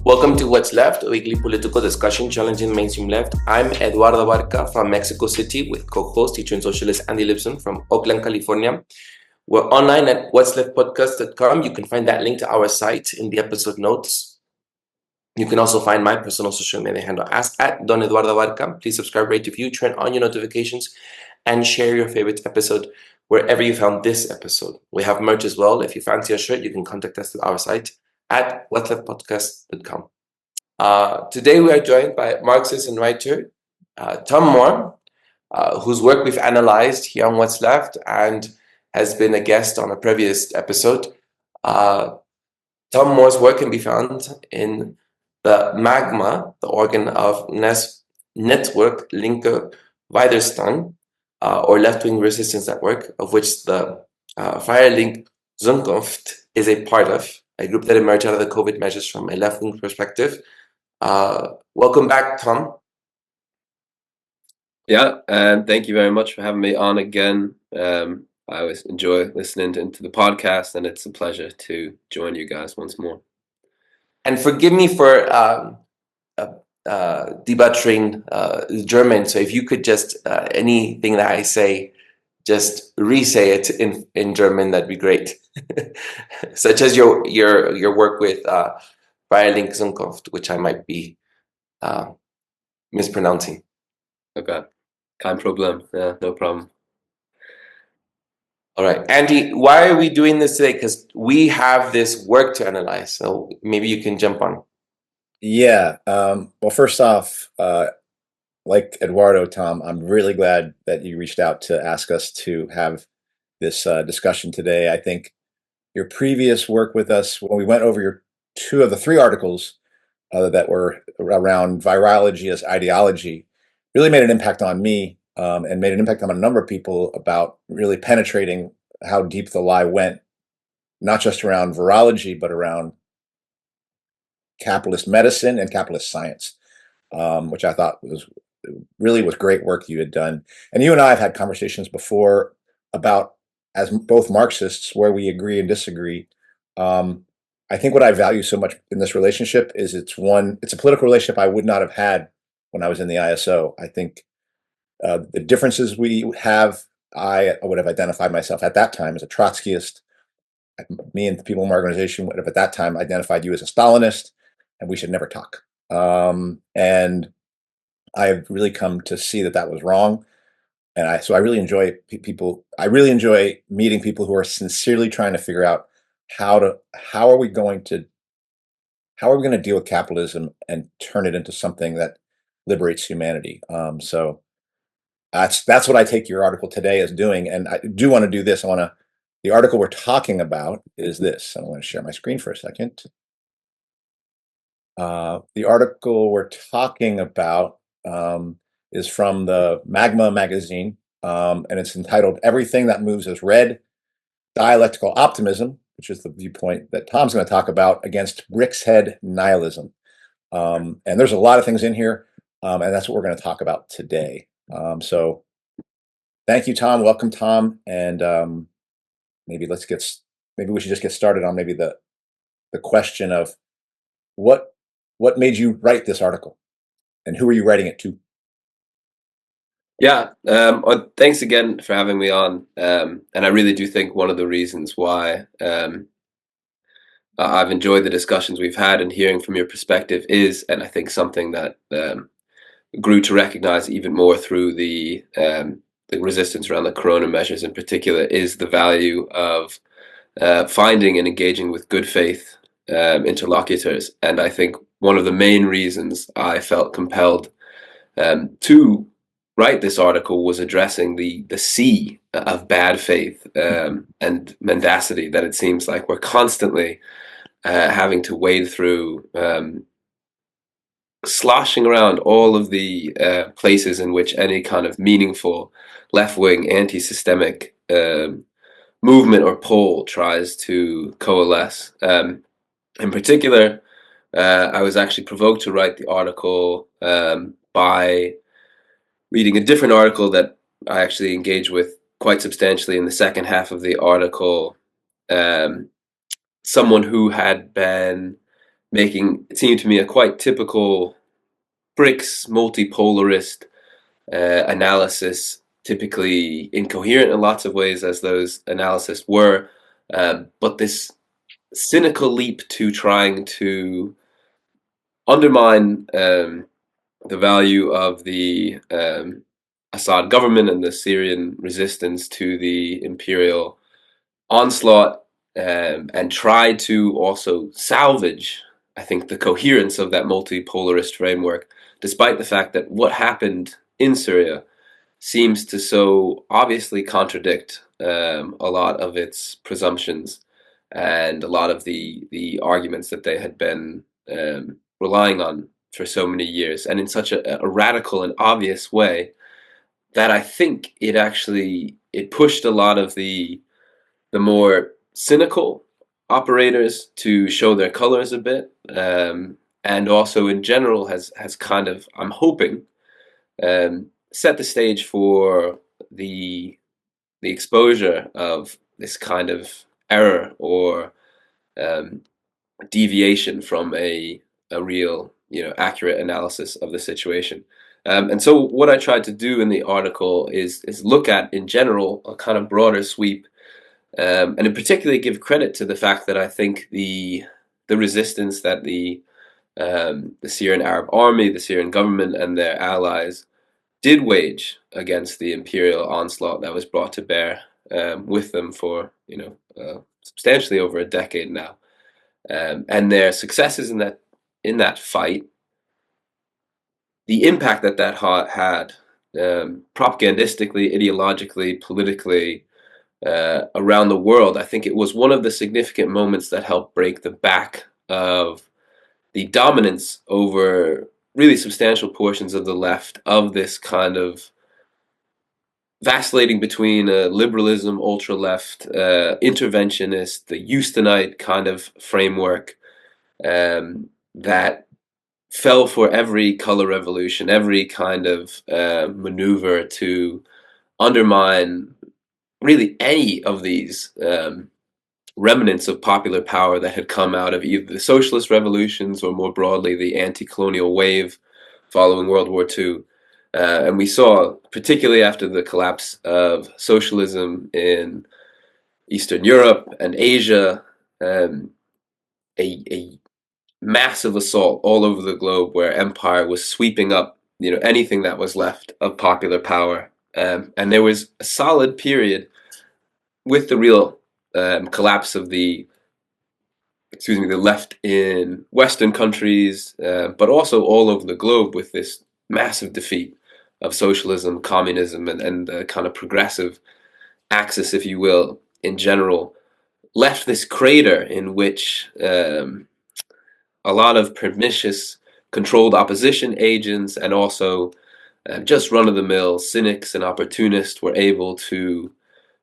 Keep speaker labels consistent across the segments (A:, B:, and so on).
A: Welcome to What's Left, a weekly political discussion challenging the mainstream left. I'm Eduardo Barca from Mexico City with co-host, teacher in socialist Andy Lipson from Oakland, California. We're online at Whatsleftpodcast.com. You can find that link to our site in the episode notes. You can also find my personal social media handle as at Don Eduardo Barca. Please subscribe, rate, review, turn on your notifications, and share your favorite episode wherever you found this episode. We have merch as well. If you fancy a shirt, you can contact us through our site at Whatsleftpodcast.com. Today we are joined by Marxist and writer Tom Mohr, whose work we've analyzed here on What's Left and has been a guest on a previous episode. Tom Mohr's work can be found in the Magma, the organ of Network Linker Widerstand, or left-wing resistance network, of which the Freie Zukunft is a part of, a group that emerged out of the COVID measures from a left-wing perspective. Welcome back, Tom.
B: Yeah, and thank you very much for having me on again. I always enjoy listening into the podcast, and it's a pleasure to join you guys once more.
A: And forgive me for debuttering German, so if you could just, anything that I say, just re-say it in German, that'd be great. Such as your work with Freie Zukunft, which I might be mispronouncing.
B: Okay, kein Problem. Yeah, no problem.
A: All right, Andy, why are we doing this today? Because we have this work to analyze, so maybe you can jump on.
C: Yeah. Well, first off, like Eduardo, Tom, I'm really glad that you reached out to ask us to have this discussion today. I think your previous work with us, when we went over your two of the three articles that were around virology as ideology, really made an impact on me and made an impact on a number of people about really penetrating how deep the lie went, not just around virology, but around capitalist medicine and capitalist science, which I thought was great work you had done. And you and I have had conversations before about, as both Marxists, where we agree and disagree. I think what I value so much in this relationship is it's a political relationship I would not have had when I was in the ISO. I think the differences we have, I would have identified myself at that time as a Trotskyist. Me and the people in my organization would have at that time identified you as a Stalinist, and we should never talk. And I've really come to see that was wrong. And I really enjoy people. I really enjoy meeting people who are sincerely trying to figure out how are we going to deal with capitalism and turn it into something that liberates humanity. So that's what I take your article today as doing. And I do want to do this. The article we're talking about is this. I'm going to share my screen for a second. The article we're talking about is from the Magma magazine, and it's entitled "Everything That Moves Is Red: Dialectical Optimism," which is the viewpoint that Tom's going to talk about, against BRICS Head Nihilism. And there's a lot of things in here, and that's what we're going to talk about today. So thank you, Tom. Welcome, Tom. And maybe we should just get started on maybe the question of what made you write this article, and who are you writing it to?
B: Yeah, thanks again for having me on. And I really do think one of the reasons why I've enjoyed the discussions we've had and hearing from your perspective is, and I think something that grew to recognize even more through the resistance around the corona measures in particular, is the value of finding and engaging with good faith interlocutors. And I think one of the main reasons I felt compelled to write this article was addressing the sea of bad faith and mendacity that it seems like we're constantly having to wade through, sloshing around all of the places in which any kind of meaningful left-wing anti-systemic movement or poll tries to coalesce. In particular, I was actually provoked to write the article by reading a different article that I actually engage with quite substantially in the second half of the article. Someone who had been making it seem to me a quite typical BRICS multipolarist analysis, typically incoherent in lots of ways, as those analyses were, but this cynical leap to trying to undermine the value of the Assad government and the Syrian resistance to the imperial onslaught, and try to also salvage, I think, the coherence of that multipolarist framework, despite the fact that what happened in Syria seems to so obviously contradict a lot of its presumptions and a lot of the arguments that they had been relying on for so many years, and in such a radical and obvious way that I think it pushed a lot of the more cynical operators to show their colors a bit, and also in general has kind of, I'm hoping, set the stage for the exposure of this kind of error or deviation from a real, accurate analysis of the situation. And so what I tried to do in the article is look at, in general, a kind of broader sweep, and in particular give credit to the fact that I think the resistance that the Syrian Arab Army, the Syrian government, and their allies did wage against the imperial onslaught that was brought to bear with them for substantially over a decade now, and their successes in that fight, the impact that had propagandistically, ideologically, politically, around the world. I think it was one of the significant moments that helped break the back of the dominance over really substantial portions of the left of this kind of vacillating between liberalism, ultra-left, interventionist, the Houstonite kind of framework that fell for every color revolution, every kind of maneuver to undermine really any of these remnants of popular power that had come out of either the socialist revolutions or more broadly the anti-colonial wave following World War II. And we saw, particularly after the collapse of socialism in Eastern Europe and Asia, a massive assault all over the globe where empire was sweeping up anything that was left of popular power. And there was a solid period with the real collapse of the left in Western countries, but also all over the globe with this massive defeat of socialism, communism, and the kind of progressive axis, if you will, in general, left this crater in which a lot of pernicious, controlled opposition agents and also just run-of-the-mill cynics and opportunists were able to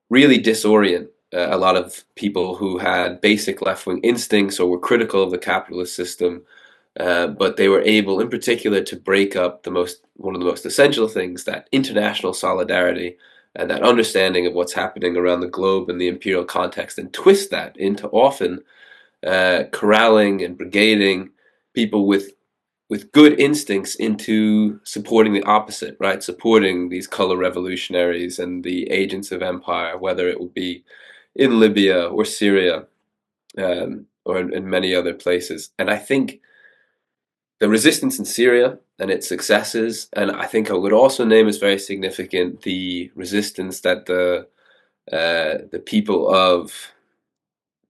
B: really disorient a lot of people who had basic left-wing instincts or were critical of the capitalist system, but they were able, in particular, to break up one of the most essential things, that international solidarity and that understanding of what's happening around the globe in the imperial context, and twist that into often corralling and brigading people with good instincts into supporting the opposite, right? Supporting these color revolutionaries and the agents of empire, whether it would be in Libya or Syria, or in many other places. And I think the resistance in Syria and its successes, and I think I would also name as very significant the resistance that the people of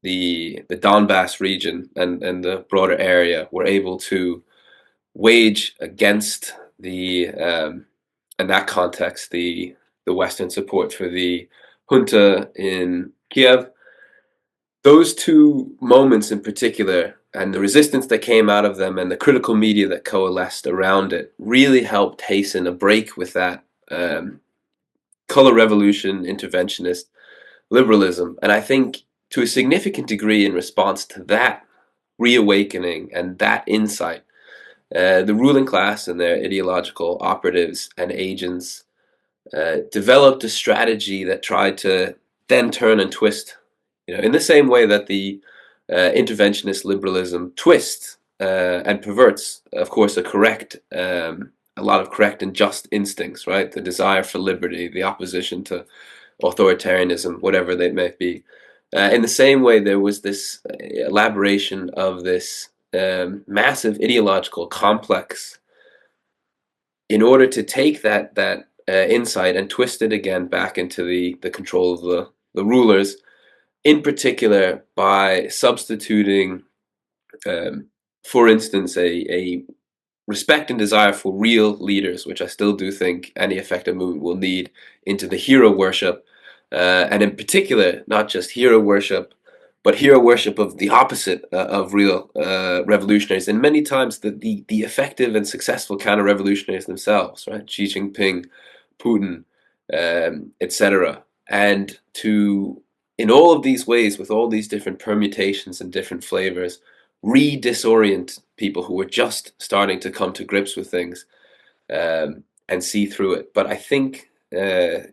B: the Donbass region and the broader area were able to wage against in that context, the Western support for the junta in Kiev. Those two moments in particular, and the resistance that came out of them and the critical media that coalesced around it, really helped hasten a break with that color revolution, interventionist liberalism. And I think to a significant degree, in response to that reawakening and that insight, the ruling class and their ideological operatives and agents developed a strategy that tried to then turn and twist, in the same way that the interventionist liberalism twists and perverts, of course, a lot of correct and just instincts, right? The desire for liberty, the opposition to authoritarianism, whatever they may be. In the same way, there was this elaboration of this massive ideological complex in order to take that insight and twist it again back into the control of the rulers, in particular by substituting, for instance, a respect and desire for real leaders, which I still do think any effective movement will need, into the hero worship, and in particular, not just hero worship, but hero worship of the opposite of real revolutionaries, and many times the effective and successful counter-revolutionaries themselves, right? Xi Jinping, Putin, etc. And to, in all of these ways, with all these different permutations and different flavors, re-disorient people who were just starting to come to grips with things, and see through it. But I think the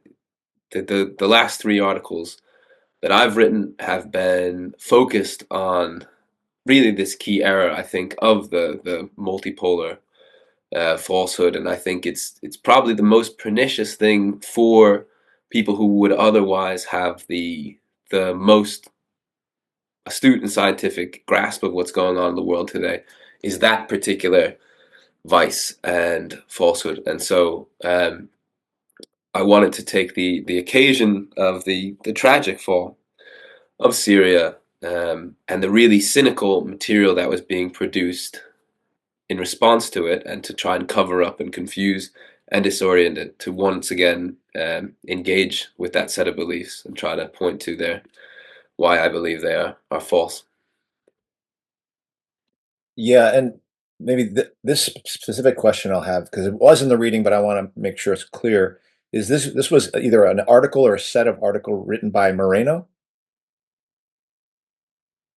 B: last three articles that I've written have been focused on really this key era, I think, of the multipolar falsehood, and I think it's probably the most pernicious thing for people who would otherwise have the most astute and scientific grasp of what's going on in the world today, is that particular vice and falsehood. And so I wanted to take the occasion of the tragic fall of Syria, and the really cynical material that was being produced in response to it, and to try and cover up and confuse and disorient it, to once again engage with that set of beliefs and try to point to why I believe they are false.
C: Yeah, and maybe this specific question I'll have, because it was in the reading, but I want to make sure it's clear. Is this was either an article or a set of article written by Moreno?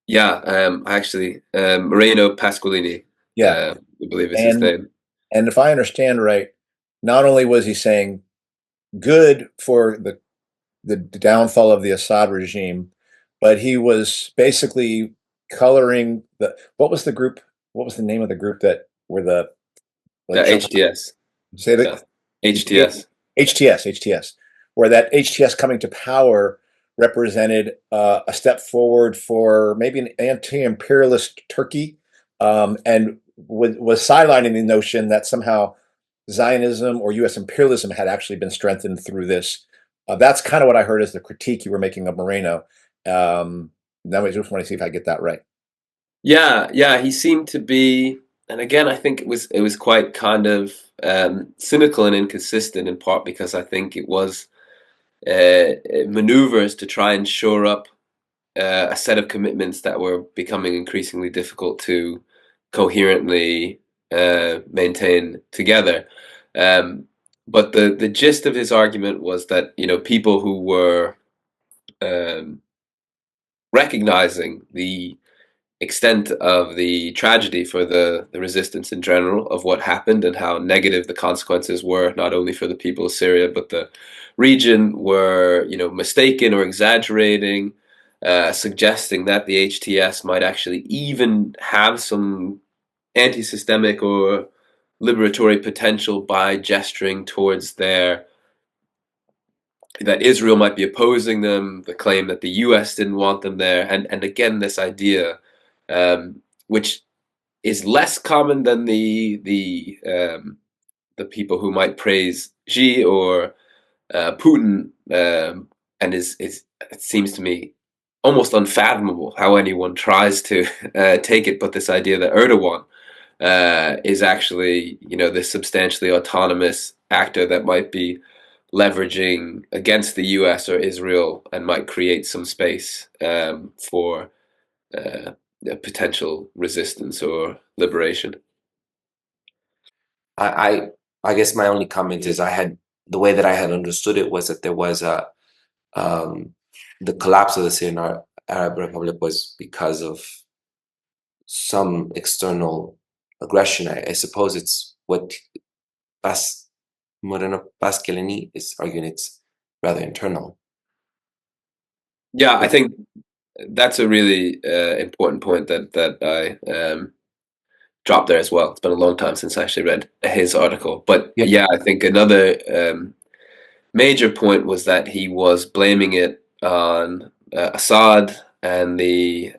B: Yeah, actually, Moreno Pasqualini,
C: Yeah,
B: I believe is his name.
C: and if I understand right, not only was he saying good for the downfall of the Assad regime, but he was basically coloring what was the group? What was the name of the group that were the like
B: HTS.
C: say that
B: HTS.
C: HTS, where that HTS coming to power represented a step forward for maybe an anti-imperialist Turkey, and was sidelining the notion that somehow Zionism or U.S. imperialism had actually been strengthened through this. That's kind of what I heard as the critique you were making of Moreno. Now I just want to see if I get that right.
B: Yeah, he seemed to be, and again, I think it was quite kind of cynical and inconsistent, in part because I think it was maneuvers to try and shore up a set of commitments that were becoming increasingly difficult to coherently maintain together. But the gist of his argument was that, people who were recognizing the extent of the tragedy for the resistance in general, of what happened and how negative the consequences were, not only for the people of Syria, but the region, were, mistaken or exaggerating, suggesting that the HTS might actually even have some anti-systemic or liberatory potential by gesturing towards that Israel might be opposing them, the claim that the US didn't want them there, and again, this idea, which is less common than the people who might praise Xi or Putin, and it seems to me almost unfathomable how anyone tries to take it. But this idea that Erdogan is actually, this substantially autonomous actor that might be leveraging against the US or Israel and might create some space for potential resistance or liberation.
A: I guess my only comment is the way that I had understood it was that there was the collapse of the Syrian Arab Republic was because of some external aggression. I suppose it's what Moreno Pasqualini is arguing. It's rather internal.
B: Yeah, I think that's a really important point that I drop there as well. It's been a long time since I actually read his article. But
C: Yeah.
B: yeah, I think another major point was that he was blaming it on Assad and the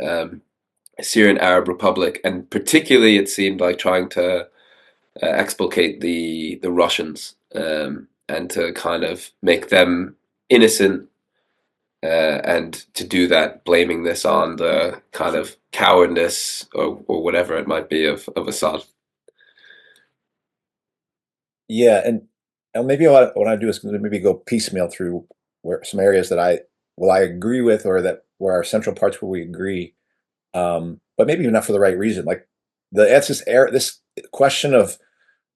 B: Syrian Arab Republic, and particularly it seemed like trying to explicate the Russians, and to kind of make them innocent, and to do that, blaming this on the kind of cowardness or whatever it might be of Assad.
C: Yeah, and maybe what I do is maybe go piecemeal through where some areas that I agree with, or that where are central parts where we agree, but maybe not for the right reason. Like this question of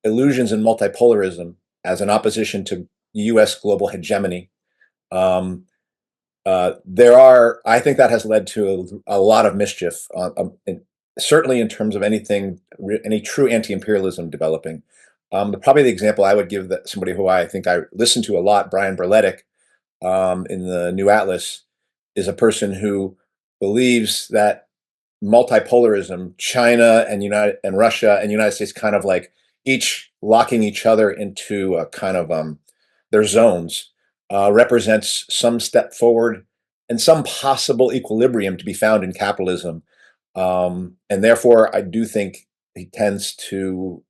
C: illusions and multipolarism as an opposition to U.S. global hegemony. Um, I think that has led to a lot of mischief, certainly in terms of any true anti-imperialism developing. Probably the example I would give, that somebody who I think I listen to a lot, Brian Berletic, in the New Atlas, is a person who believes that multipolarism, China and Russia and United States, kind of like each locking each other into a kind of their zones, represents some step forward and some possible equilibrium to be found in capitalism. And therefore, I do think he tends to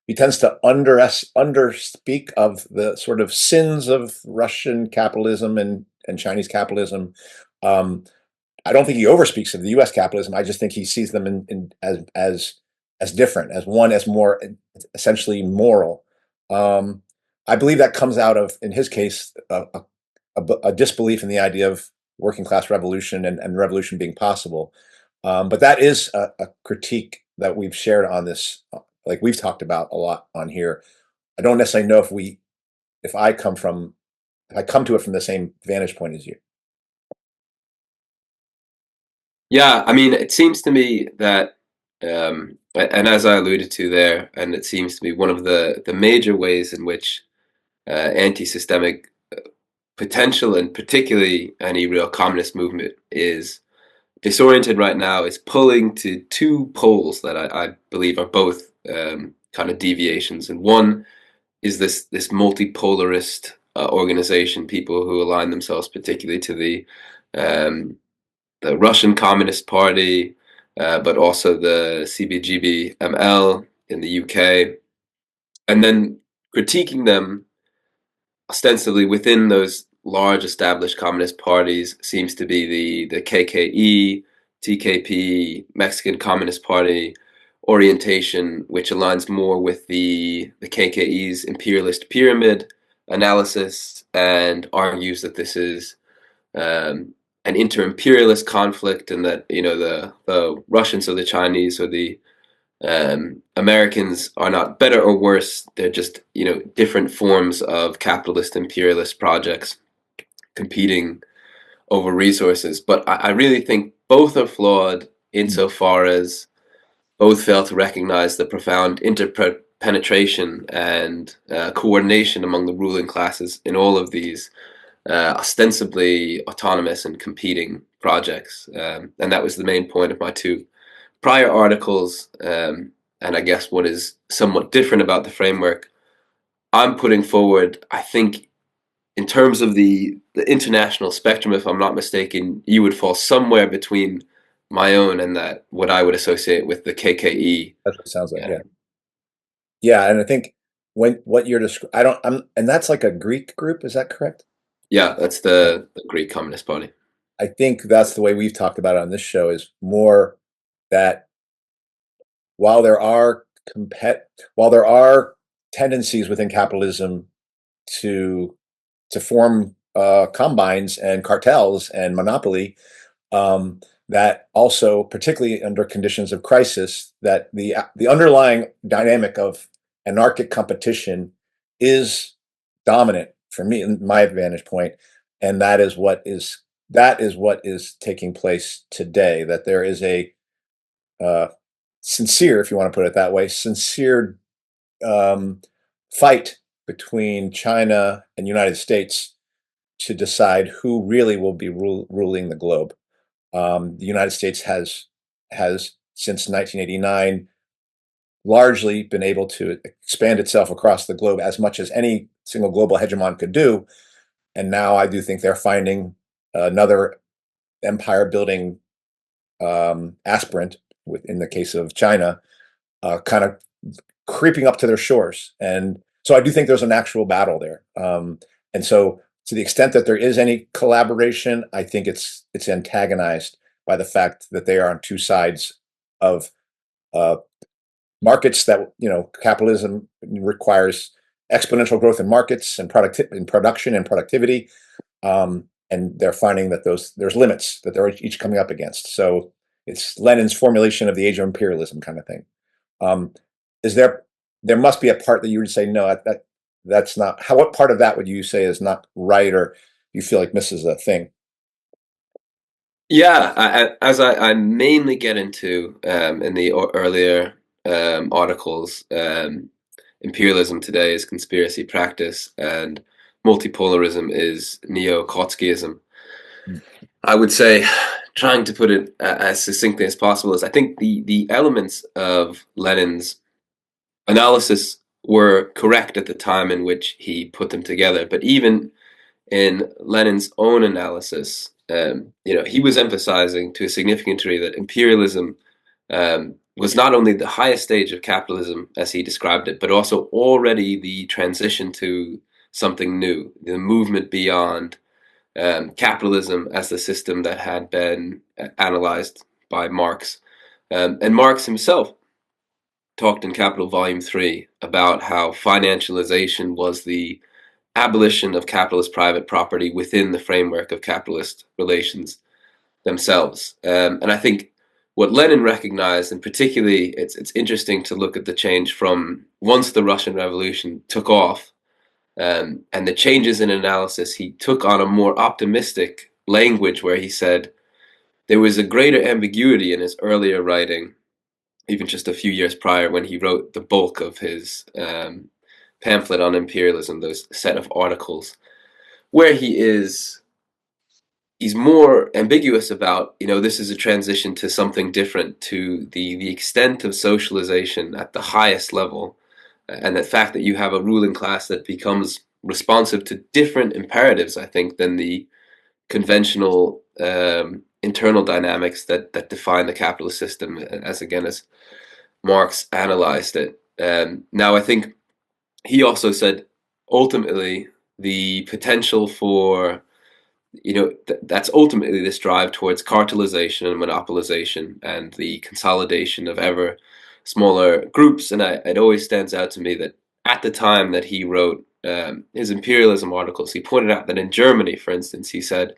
C: underspeak of the sort of sins of Russian capitalism and Chinese capitalism. I don't think he overspeaks of the U.S. capitalism. I just think he sees them as different, as one, as more essentially moral. I believe that comes out of, in his case, a disbelief in the idea of working class revolution and revolution being possible. But that is a critique that we've shared on this, like we've talked about a lot on here. I don't necessarily know if I come to it from the same vantage point as you.
B: Yeah, I mean, it seems to me that, and as I alluded to there, and it seems to me one of the major ways in which anti-systemic potential, and particularly any real communist movement, is disoriented right now, is pulling to two poles that I believe are both kind of deviations. And one is this multipolarist organization, people who align themselves particularly to the Russian Communist Party, but also the CBGB-ML in the UK, and then critiquing them ostensibly within those large established communist parties seems to be the KKE, TKP, Mexican Communist Party orientation, which aligns more with the KKE's imperialist pyramid analysis, and argues that this is an inter-imperialist conflict, and that the Russians or the Chinese or the Americans are not better or worse. They're just different forms of capitalist imperialist projects competing over resources. But I really think both are flawed insofar as both fail to recognize the profound interpenetration and coordination among the ruling classes in all of these ostensibly autonomous and competing projects. And that was the main point of my two prior articles. And I guess what is somewhat different about the framework I'm putting forward, I think, in terms of the international spectrum, if I'm not mistaken, you would fall somewhere between my own and that what I would associate with the KKE.
C: That's what it sounds like. Yeah. And I think what you're describing, and that's like a Greek group. Is that correct?
B: Yeah, that's the Greek Communist Party.
C: I think that's the way we've talked about it on this show, is more that while there are tendencies within capitalism to form combines and cartels and monopoly, that also, particularly under conditions of crisis, that the underlying dynamic of anarchic competition is dominant for me, in my vantage point, and that is what is taking place today. That there is a sincere, if you want to put it that way, sincere fight between China and United States to decide who really will be ruling the globe. The United States has since 1989 largely been able to expand itself across the globe as much as any single global hegemon could do. And now I do think they're finding another empire building aspirant, in the case of China, kind of creeping up to their shores. And so I do think there's an actual battle there. And so to the extent that there is any collaboration, I think it's antagonized by the fact that they are on two sides of markets that, capitalism requires exponential growth in markets and production and productivity. And they're finding that there's limits that they're each coming up against. So it's Lenin's formulation of the age of imperialism kind of thing. There must be a part that you would say, no, that's not what part of that would you say is not right, or you feel like misses a thing?
B: Yeah, as I mainly get into in the earlier articles, imperialism today is conspiracy practice, and multipolarism is neo-Trotskyism. I would say, trying to put it as succinctly as possible, is I think the elements of Lenin's analysis were correct at the time in which he put them together. But even in Lenin's own analysis, he was emphasizing to a significant degree that imperialism was not only the highest stage of capitalism, as he described it, but also already the transition to something new, the movement beyond capitalism as the system that had been analyzed by Marx. And Marx himself talked in Capital Volume 3 about how financialization was the abolition of capitalist private property within the framework of capitalist relations themselves. And I think what Lenin recognized, and particularly it's interesting to look at the change from once the Russian Revolution took off, and the changes in analysis, he took on a more optimistic language where he said there was a greater ambiguity in his earlier writing, even just a few years prior when he wrote the bulk of his pamphlet on imperialism, those set of articles, where he's more ambiguous about, this is a transition to something different, to the extent of socialization at the highest level, and the fact that you have a ruling class that becomes responsive to different imperatives, I think, than the conventional internal dynamics that define the capitalist system, as Marx analyzed it. Now, I think he also said, ultimately, the potential for, that's ultimately this drive towards cartelization and monopolization and the consolidation of ever smaller groups. And it always stands out to me that at the time that he wrote his imperialism articles, he pointed out that in Germany, for instance, he said,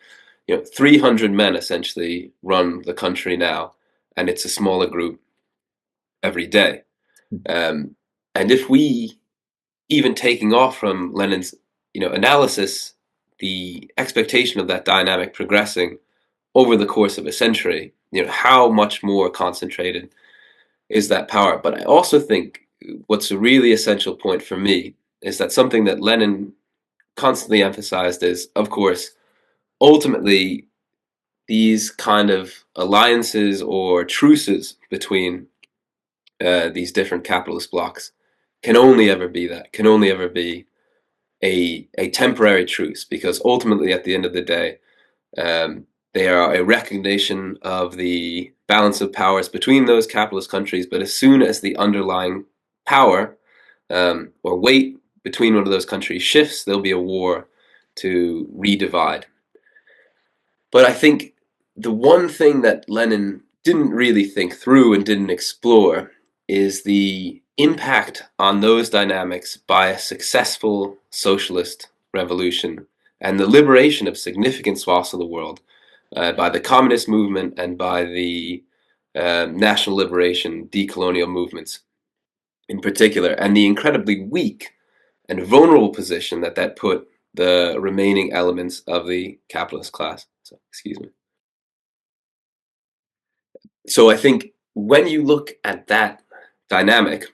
B: 300 men essentially run the country now, and it's a smaller group every day. And if we, even taking off from Lenin's, analysis, the expectation of that dynamic progressing over the course of a century, how much more concentrated is that power? But I also think what's a really essential point for me is that something that Lenin constantly emphasized is, of course, ultimately these kind of alliances or truces between these different capitalist blocs can only ever be a temporary truce, because ultimately at the end of the day, they are a recognition of the balance of powers between those capitalist countries. But as soon as the underlying power or weight between one of those countries shifts, there'll be a war to redivide. But I think the one thing that Lenin didn't really think through and didn't explore is the impact on those dynamics by a successful socialist revolution and the liberation of significant swaths of the world by the communist movement and by the national liberation, decolonial movements in particular, and the incredibly weak and vulnerable position that put the remaining elements of the capitalist class. So, excuse me. So I think when you look at that dynamic,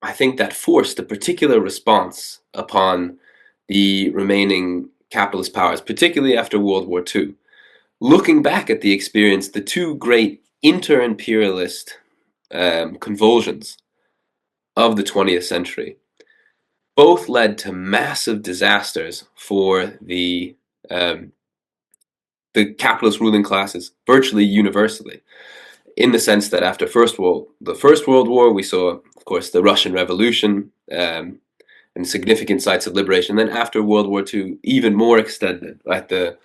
B: I think that forced a particular response upon the remaining capitalist powers, particularly after World War II. Looking back at the experience, the two great inter-imperialist convulsions of the 20th century both led to massive disasters for the capitalist ruling classes virtually universally, in the sense that after the First World War, we saw, of course, the Russian Revolution and significant sites of liberation. Then after World War II, even more extended, right? The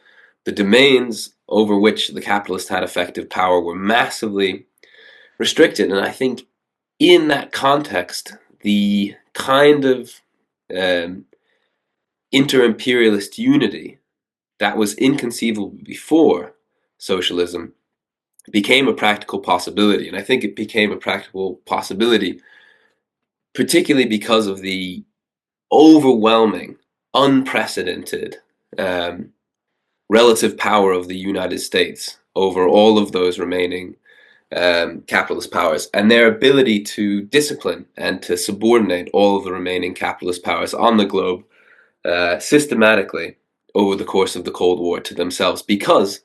B: domains over which the capitalists had effective power were massively restricted. And I think in that context, the kind of inter-imperialist unity that was inconceivable before socialism became a practical possibility. And I think it became a practical possibility particularly because of the overwhelming, unprecedented relative power of the United States over all of those remaining capitalist powers, and their ability to discipline and to subordinate all of the remaining capitalist powers on the globe systematically over the course of the Cold War to themselves. Because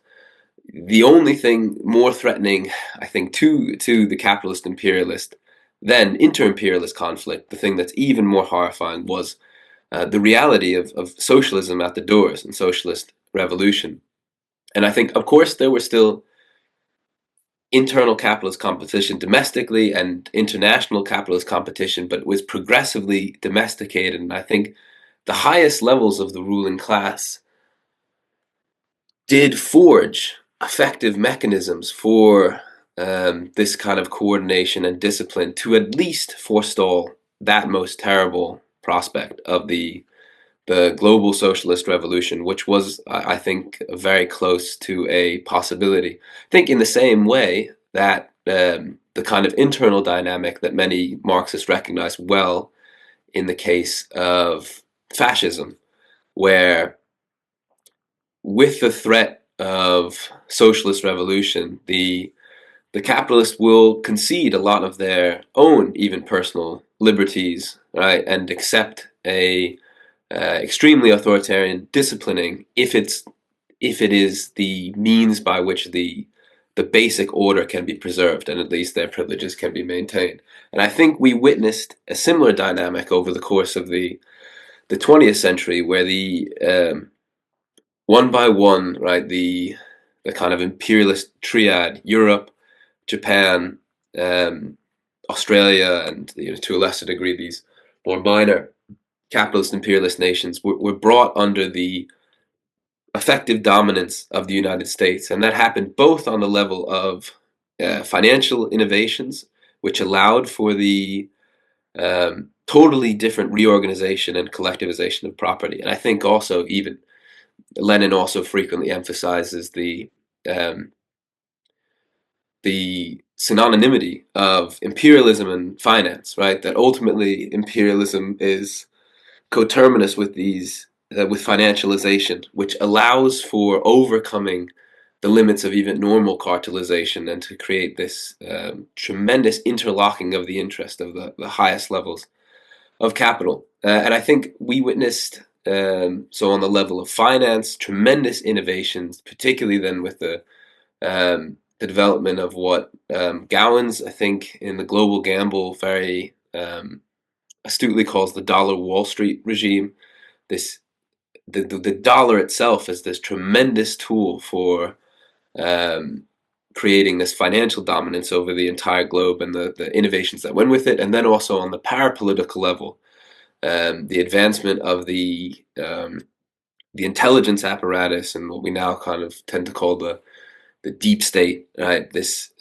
B: the only thing more threatening, I think, to the capitalist imperialist than inter-imperialist conflict, the thing that's even more horrifying, was the reality of socialism at the doors and socialist revolution. And I think, of course, there were still internal capitalist competition domestically and international capitalist competition, but it was progressively domesticated. And I think the highest levels of the ruling class did forge effective mechanisms for this kind of coordination and discipline to at least forestall that most terrible prospect of the global socialist revolution, which was, I think, very close to a possibility. I think in the same way that the kind of internal dynamic that many Marxists recognize well in the case of fascism, where with the threat of socialist revolution, the capitalists will concede a lot of their own, even personal liberties, right, and accept a extremely authoritarian disciplining if it is the means by which the basic order can be preserved and at least their privileges can be maintained. And I think we witnessed a similar dynamic over the course of the 20th century, where the one by one, right, the kind of imperialist triad, Europe, Japan, Australia, and to a lesser degree these more minor capitalist imperialist nations were brought under the effective dominance of the United States. And that happened both on the level of financial innovations, which allowed for the totally different reorganization and collectivization of property. And I think also even Lenin also frequently emphasizes the synonymity of imperialism and finance, right? That ultimately imperialism is coterminous with these with financialization, which allows for overcoming the limits of even normal cartelization and to create this tremendous interlocking of the interest of the highest levels of capital. And I think we witnessed, so on the level of finance, tremendous innovations, particularly then with the development of what Gowans, I think, in The Global Gamble very astutely calls the dollar Wall Street regime. The dollar itself is this tremendous tool for creating this financial dominance over the entire globe and the innovations that went with it. And then also on the parapolitical level, the advancement of the intelligence apparatus and what we now kind of tend to call the deep state, right? This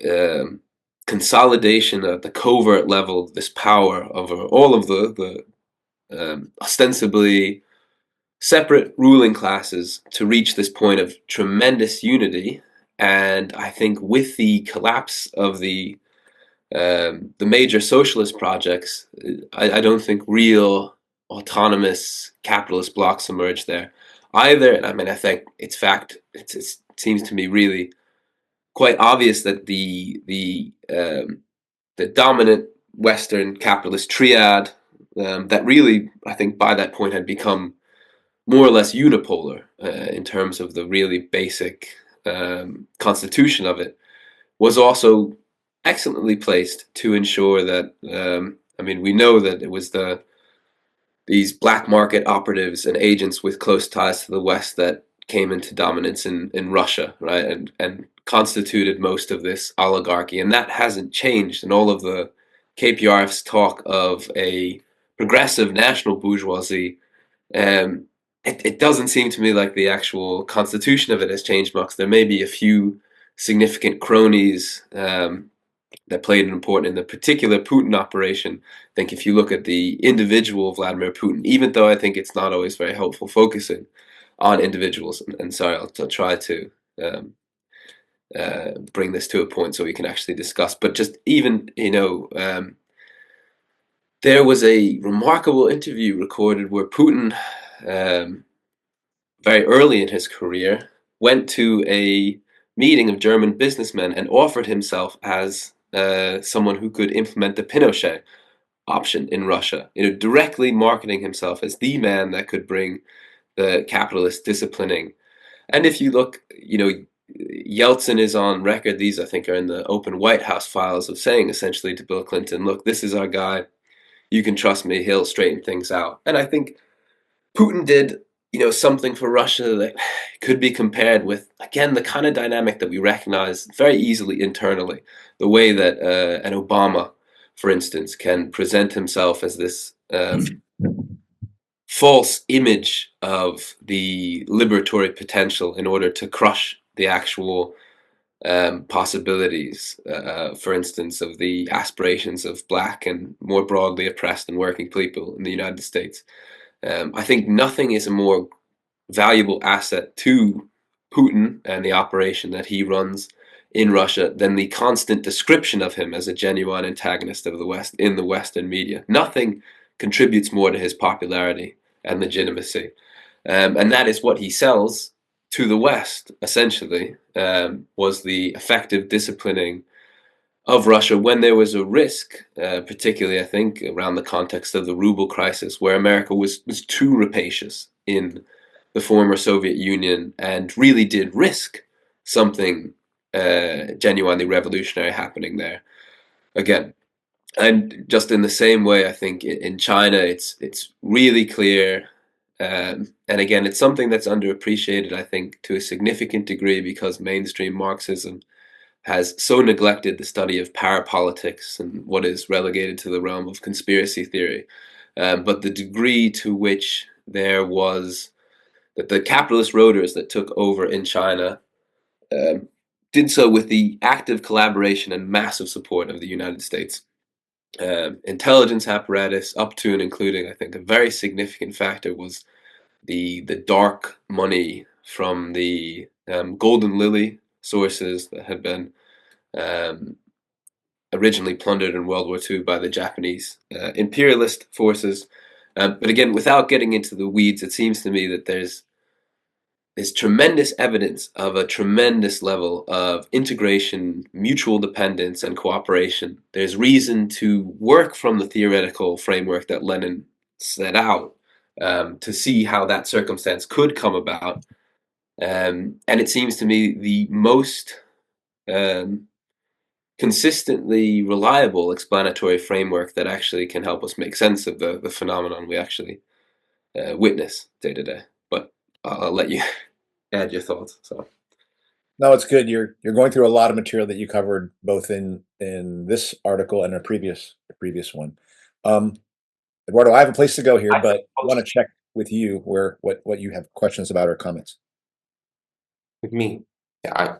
B: consolidation at the covert level, this power over all of the ostensibly separate ruling classes to reach this point of tremendous unity. And I think with the collapse of the major socialist projects, I don't think real autonomous capitalist blocks emerged there either. And I mean, I think it seems to me really quite obvious that the dominant Western capitalist triad that really, I think, by that point had become more or less unipolar in terms of the really basic constitution of it, was also excellently placed to ensure that I mean, we know that it was these black market operatives and agents with close ties to the West that came into dominance in Russia, right, and constituted most of this oligarchy, and that hasn't changed. And all of the KPRF's talk of a progressive national bourgeoisie, um, it doesn't seem to me like the actual constitution of it has changed much. There may be a few significant cronies that played an important in the particular Putin operation. I think if you look at the individual Vladimir Putin, even though I think it's not always very helpful focusing on individuals, and sorry, I'll try to bring this to a point so we can actually discuss, but just even, there was a remarkable interview recorded where Putin, very early in his career, went to a meeting of German businessmen and offered himself as someone who could implement the Pinochet option in Russia, directly marketing himself as the man that could bring the capitalist disciplining. And if you look, Yeltsin is on record, these I think are in the open White House files, of saying essentially to Bill Clinton, look, this is our guy, you can trust me, he'll straighten things out. And I think Putin did, something for Russia that could be compared with, again, the kind of dynamic that we recognize very easily internally. The way that an Obama, for instance, can present himself as this false image of the liberatory potential in order to crush the actual possibilities, for instance, of the aspirations of black and more broadly oppressed and working people in the United States. I think nothing is a more valuable asset to Putin and the operation that he runs in Russia than the constant description of him as a genuine antagonist of the West in the Western media. Nothing contributes more to his popularity and legitimacy. And that is what he sells to the West, essentially, was the effective disciplining of Russia when there was a risk, particularly, I think, around the context of the ruble crisis, where America was too rapacious in the former Soviet Union and really did risk something genuinely revolutionary happening there. Again, and just in the same way, I think in China, it's really clear. And again, it's something that's underappreciated, I think, to a significant degree, because mainstream Marxism has so neglected the study of power politics and what is relegated to the realm of conspiracy theory. But the degree to which there was that the capitalist roaders that took over in China did so with the active collaboration and massive support of the United States intelligence apparatus, up to and including, I think, a very significant factor was the dark money from the Golden Lily sources that had been originally plundered in World War II by the Japanese imperialist forces. But again, without getting into the weeds, it seems to me that there's tremendous evidence of a tremendous level of integration, mutual dependence, and cooperation. There's reason to work from the theoretical framework that Lenin set out to see how that circumstance could come about. And it seems to me the most consistently reliable explanatory framework that actually can help us make sense of the phenomenon we actually witness day to day. But I'll let you add your thoughts. So
C: No, it's good. You're going through a lot of material that you covered both in this article and a previous one. Eduardo, I have a place to go here, but I want to check with you what you have questions about or comments.
A: With me, yeah.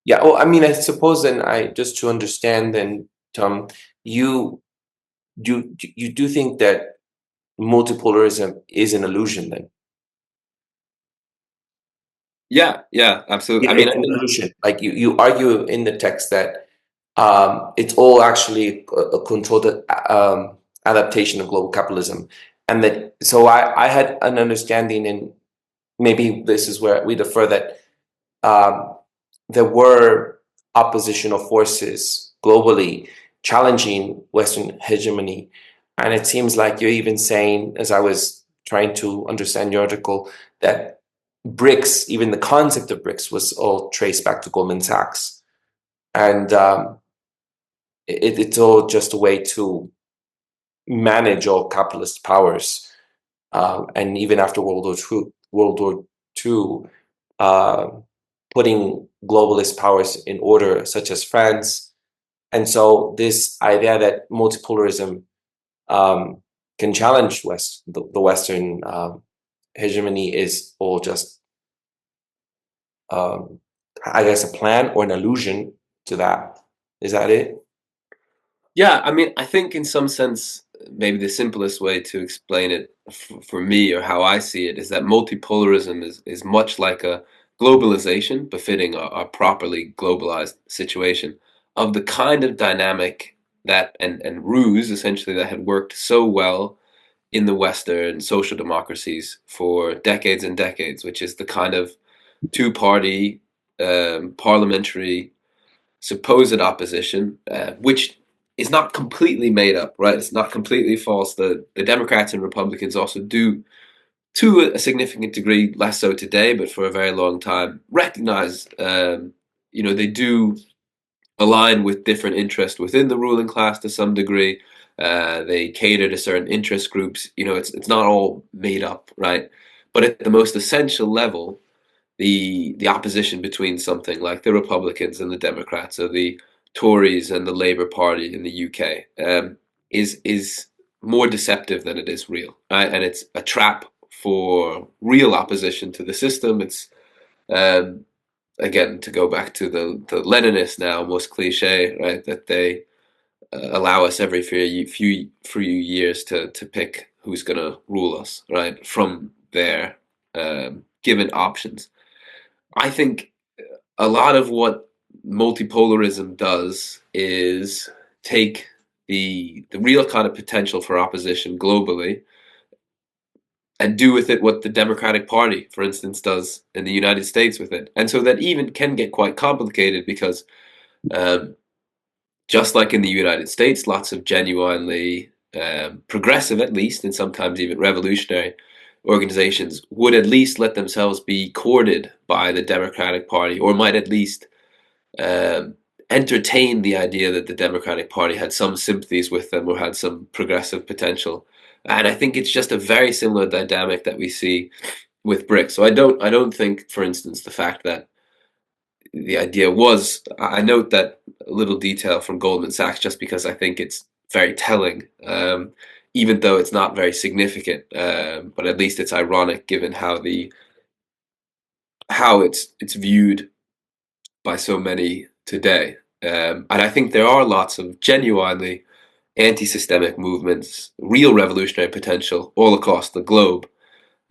A: Well, I mean, I suppose then just to understand then, Tom, you do think that multipolarism is an illusion then?
B: Yeah, absolutely.
A: I mean, it's an illusion. Like you argue in the text that it's all actually a controlled adaptation of global capitalism, and that so I had an understanding, and maybe this is where we defer, that there were oppositional forces globally challenging Western hegemony. And it seems like you're even saying, as I was trying to understand your article, that BRICS, even the concept of BRICS, was all traced back to Goldman Sachs. And it's all just a way to manage all capitalist powers. And even after World War II, putting globalist powers in order, such as France. And so this idea that multipolarism can challenge the Western hegemony is all just, I guess, a plan or an allusion to that. Is that it?
B: Yeah, I mean, I think in some sense, maybe the simplest way to explain it for me, or how I see it, is that multipolarism is much like a globalization befitting a properly globalized situation of the kind of dynamic that and ruse essentially that had worked so well in the Western social democracies for decades and decades, which is the kind of two-party parliamentary supposed opposition, which is not completely made up, right? It's not completely false. The Democrats and Republicans also do, to a significant degree, less so today, but for a very long time, recognize, they do align with different interests within the ruling class to some degree. They cater to certain interest groups. It's not all made up, right? But at the most essential level, the opposition between something like the Republicans and the Democrats, or the Tories and the Labour Party in the UK, is more deceptive than it is real, right? And it's a trap for real opposition to the system. It's again, to go back to the Leninist now, most cliche, right? That they allow us every few years to pick who's going to rule us, right? From their given options. I think a lot of what multipolarism does is take the real kind of potential for opposition globally and do with it what the Democratic Party, for instance, does in the United States with it. And so that even can get quite complicated because just like in the United States, lots of genuinely progressive, at least, and sometimes even revolutionary organizations would at least let themselves be courted by the Democratic Party, or might at least entertain the idea that the Democratic Party had some sympathies with them or had some progressive potential. And I think it's just a very similar dynamic that we see with BRICS. So I don't think, for instance, the fact that the idea was, I note that little detail from Goldman Sachs just because I think it's very telling, even though it's not very significant, but at least it's ironic given how it's viewed by so many today. And I think there are lots of genuinely anti-systemic movements, real revolutionary potential all across the globe.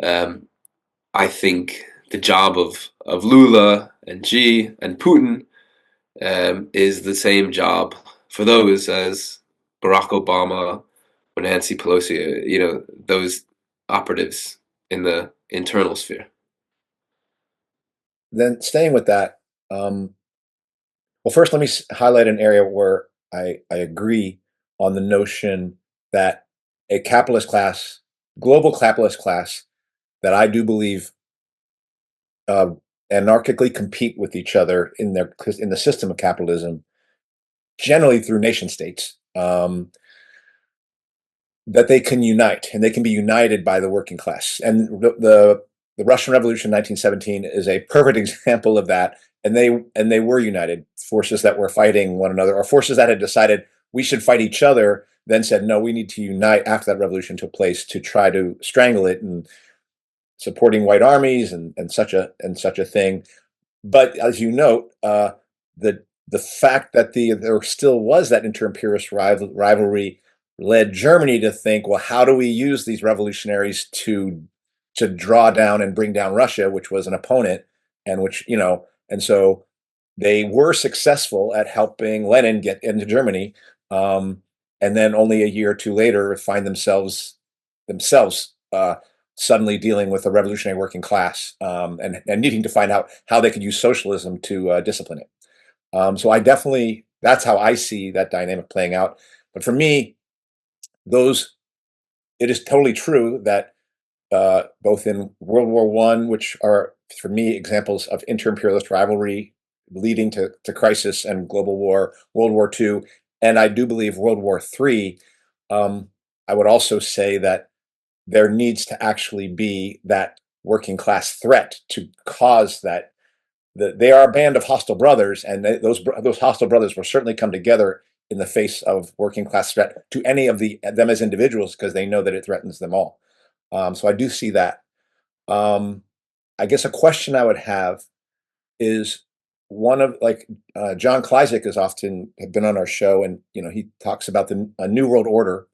B: I think the job of Lula and Xi and Putin is the same job for those as Barack Obama or Nancy Pelosi, those operatives in the internal sphere.
C: Then staying with that, well, first let me highlight an area where I agree on the notion that a capitalist class, global capitalist class, that I do believe anarchically compete with each other in the system of capitalism, generally through nation states, that they can unite, and they can be united by the working class. And the Russian Revolution 1917 is a perfect example of that. And they were united. Forces that were fighting one another, or forces that had decided we should fight each other, then said, no, we need to unite after that revolution took place to try to strangle it, and supporting white armies and such a thing. But as you note, the fact that there still was that inter-imperialist rivalry led Germany to think, well, how do we use these revolutionaries to draw down and bring down Russia, which was an opponent, and and so they were successful at helping Lenin get into Germany, and then only a year or two later find themselves suddenly dealing with a revolutionary working class, and needing to find out how they could use socialism to discipline it. So that's how I see that dynamic playing out. But for me, it is totally true that both in World War I, which are for me examples of inter-imperialist rivalry leading to crisis and global war, World War II, and I do believe World War III, I would also say that there needs to actually be that working class threat to cause that. They are a band of hostile brothers, and those hostile brothers will certainly come together in the face of working class threat to any of them as individuals, because they know that it threatens them all. So I do see that. I guess a question I would have is one of John Kleisik has often been on our show, and he talks about a new world order,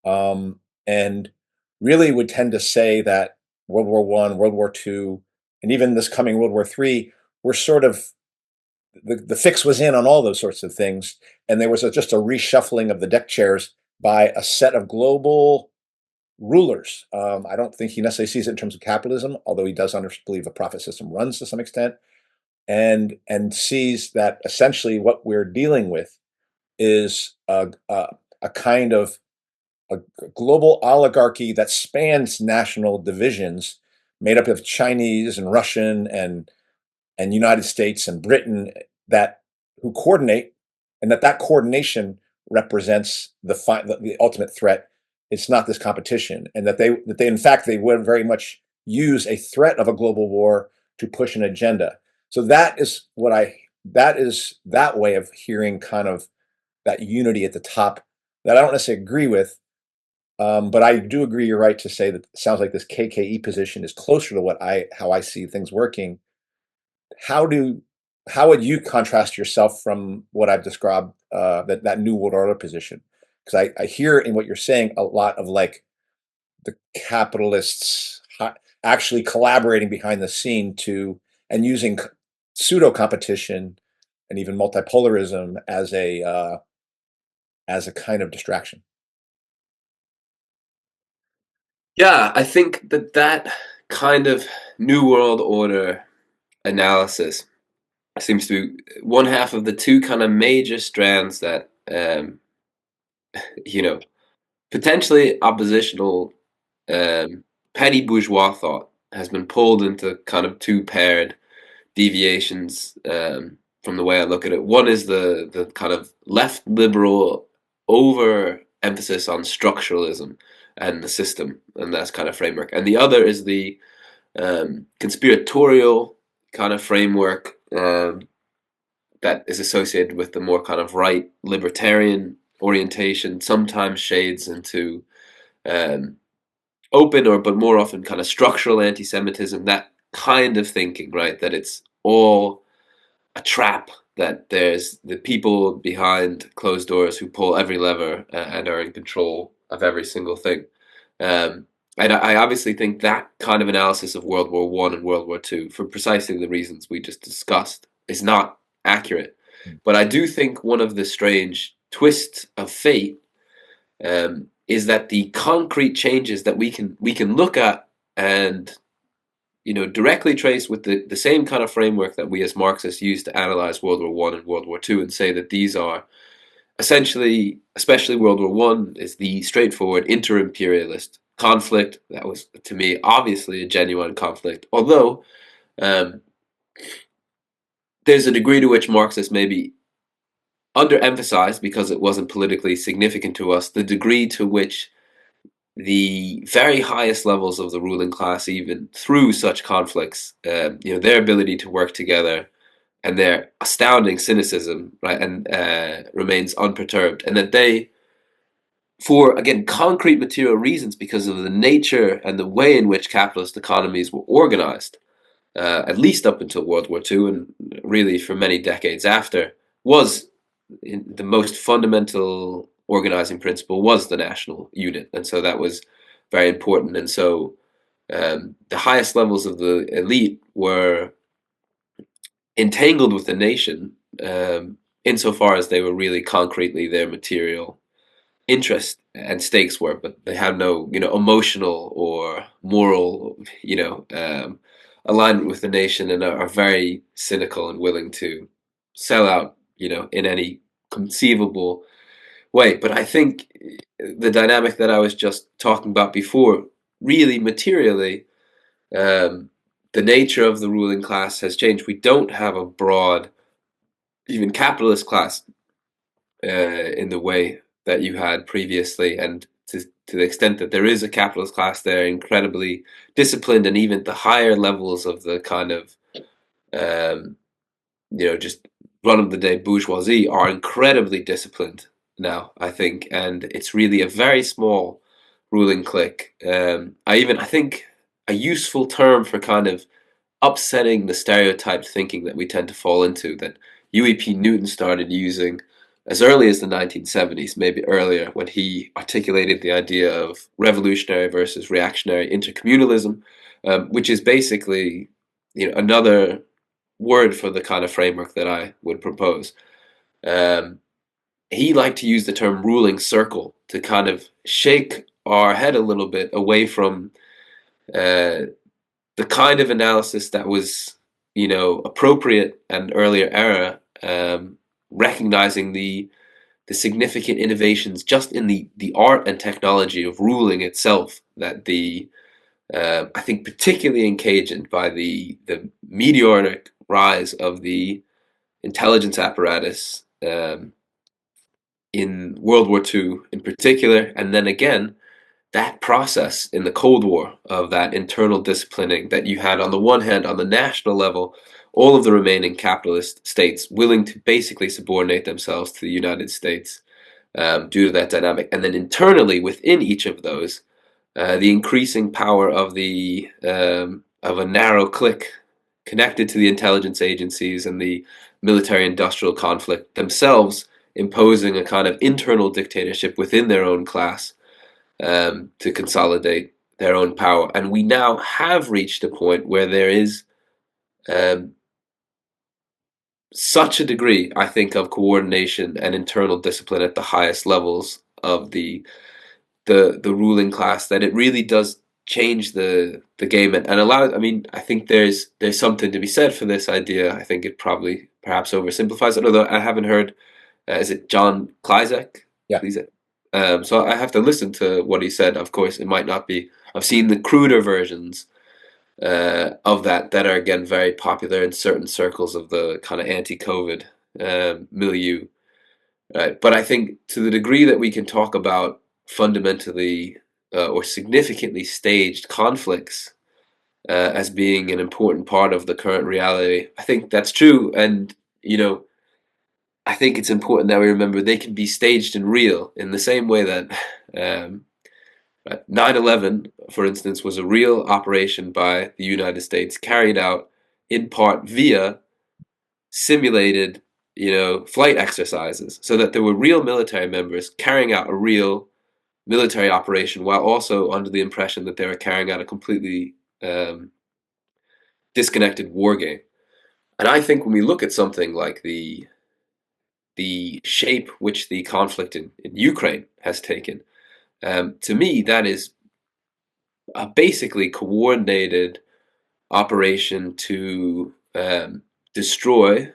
C: and really would tend to say that World War I, World War II, and even this coming World War III were sort of the fix was in on all those sorts of things, and there was just a reshuffling of the deck chairs by a set of global rulers. I don't think he necessarily sees it in terms of capitalism, although he does believe the profit system runs to some extent, and sees that essentially what we're dealing with is a kind of a global oligarchy that spans national divisions, made up of Chinese and Russian and United States and Britain, who coordinate, and that coordination represents the ultimate threat. It's not this competition, and that they in fact they would very much use a threat of a global war to push an agenda. So that is that way of hearing kind of that unity at the top that I don't necessarily agree with. But I do agree, you're right to say that it sounds like this KKE position is closer to how I see things working. How would you contrast yourself from what I've described, that new world order position? Because I hear in what you're saying a lot of like the capitalists actually collaborating behind the scene and using pseudo competition and even multipolarism as a kind of distraction.
B: Yeah, I think that kind of new world order analysis seems to be one half of the two kind of major strands that potentially oppositional petty bourgeois thought has been pulled into kind of two paired deviations from the way I look at it. One is the kind of left liberal over emphasis on structuralism and the system and that kind of framework, and the other is the conspiratorial kind of framework that is associated with the more kind of right libertarian orientation, sometimes shades into open but more often kind of structural anti-Semitism, that kind of thinking, right? That it's all a trap, that there's the people behind closed doors who pull every lever and are in control of every single thing. And I obviously think that kind of analysis of World War I and World War II, for precisely the reasons we just discussed, is not accurate. But I do think one of the strange twists of fate is that the concrete changes that we can look at and directly trace with the same kind of framework that we as Marxists use to analyze World War I and World War II, and say that these are essentially, especially World War I, is the straightforward inter-imperialist conflict. That was, to me, obviously a genuine conflict, although there's a degree to which Marxists maybe underemphasized, because it wasn't politically significant to us, the degree to which the very highest levels of the ruling class, even through such conflicts, their ability to work together and their astounding cynicism, right, and remains unperturbed, and that they, for again concrete material reasons, because of the nature and the way in which capitalist economies were organized, at least up until World War II, and really for many decades after, was the most fundamental organizing principle was the national unit, and so that was very important. And so the highest levels of the elite were entangled with the nation, insofar as they were really concretely their material interest and stakes were, but they have no emotional or moral alignment with the nation, and are very cynical and willing to sell out in any conceivable way. But I think the dynamic that I was just talking about before, really materially, the nature of the ruling class has changed. We don't have a broad, even capitalist class in the way that you had previously. And to the extent that there is a capitalist class, they're incredibly disciplined, and even the higher levels of the kind of just run-of-the-day bourgeoisie are incredibly disciplined now, I think, and it's really a very small ruling clique. I think a useful term for kind of upsetting the stereotyped thinking that we tend to fall into, that UEP Newton started using as early as the 1970s, maybe earlier, when he articulated the idea of revolutionary versus reactionary intercommunalism, which is basically another word for the kind of framework that I would propose. He liked to use the term ruling circle to kind of shake our head a little bit away from the kind of analysis that was, appropriate and earlier era, recognizing the significant innovations just in the art and technology of ruling itself, that I think particularly encajoned by the meteoric rise of the intelligence apparatus in World War II in particular, and then again, that process in the Cold War of that internal disciplining that you had on the one hand, on the national level, all of the remaining capitalist states willing to basically subordinate themselves to the United States due to that dynamic. And then internally within each of those, the increasing power of of a narrow clique connected to the intelligence agencies and the military-industrial conflict themselves, imposing a kind of internal dictatorship within their own class to consolidate their own power. And we now have reached a point where there is such a degree, I think, of coordination and internal discipline at the highest levels of the ruling class that it really does change the game and allow. I mean, I think there's something to be said for this idea. I think it probably perhaps oversimplifies it, although I haven't heard. Is it John Klizek?
C: Yeah.
B: So I have to listen to what he said. Of course, it might not be. I've seen the cruder versions of that are again very popular in certain circles of the kind of anti-COVID milieu. Right? But I think to the degree that we can talk about fundamentally or significantly staged conflicts as being an important part of the current reality, I think that's true. And I think it's important that we remember they can be staged and real in the same way that 9/11, for instance, was a real operation by the United States carried out in part via simulated, flight exercises, so that there were real military members carrying out a real military operation while also under the impression that they were carrying out a completely disconnected war game. And I think when we look at something like the shape which the conflict in Ukraine has taken, to me, that is a basically coordinated operation to destroy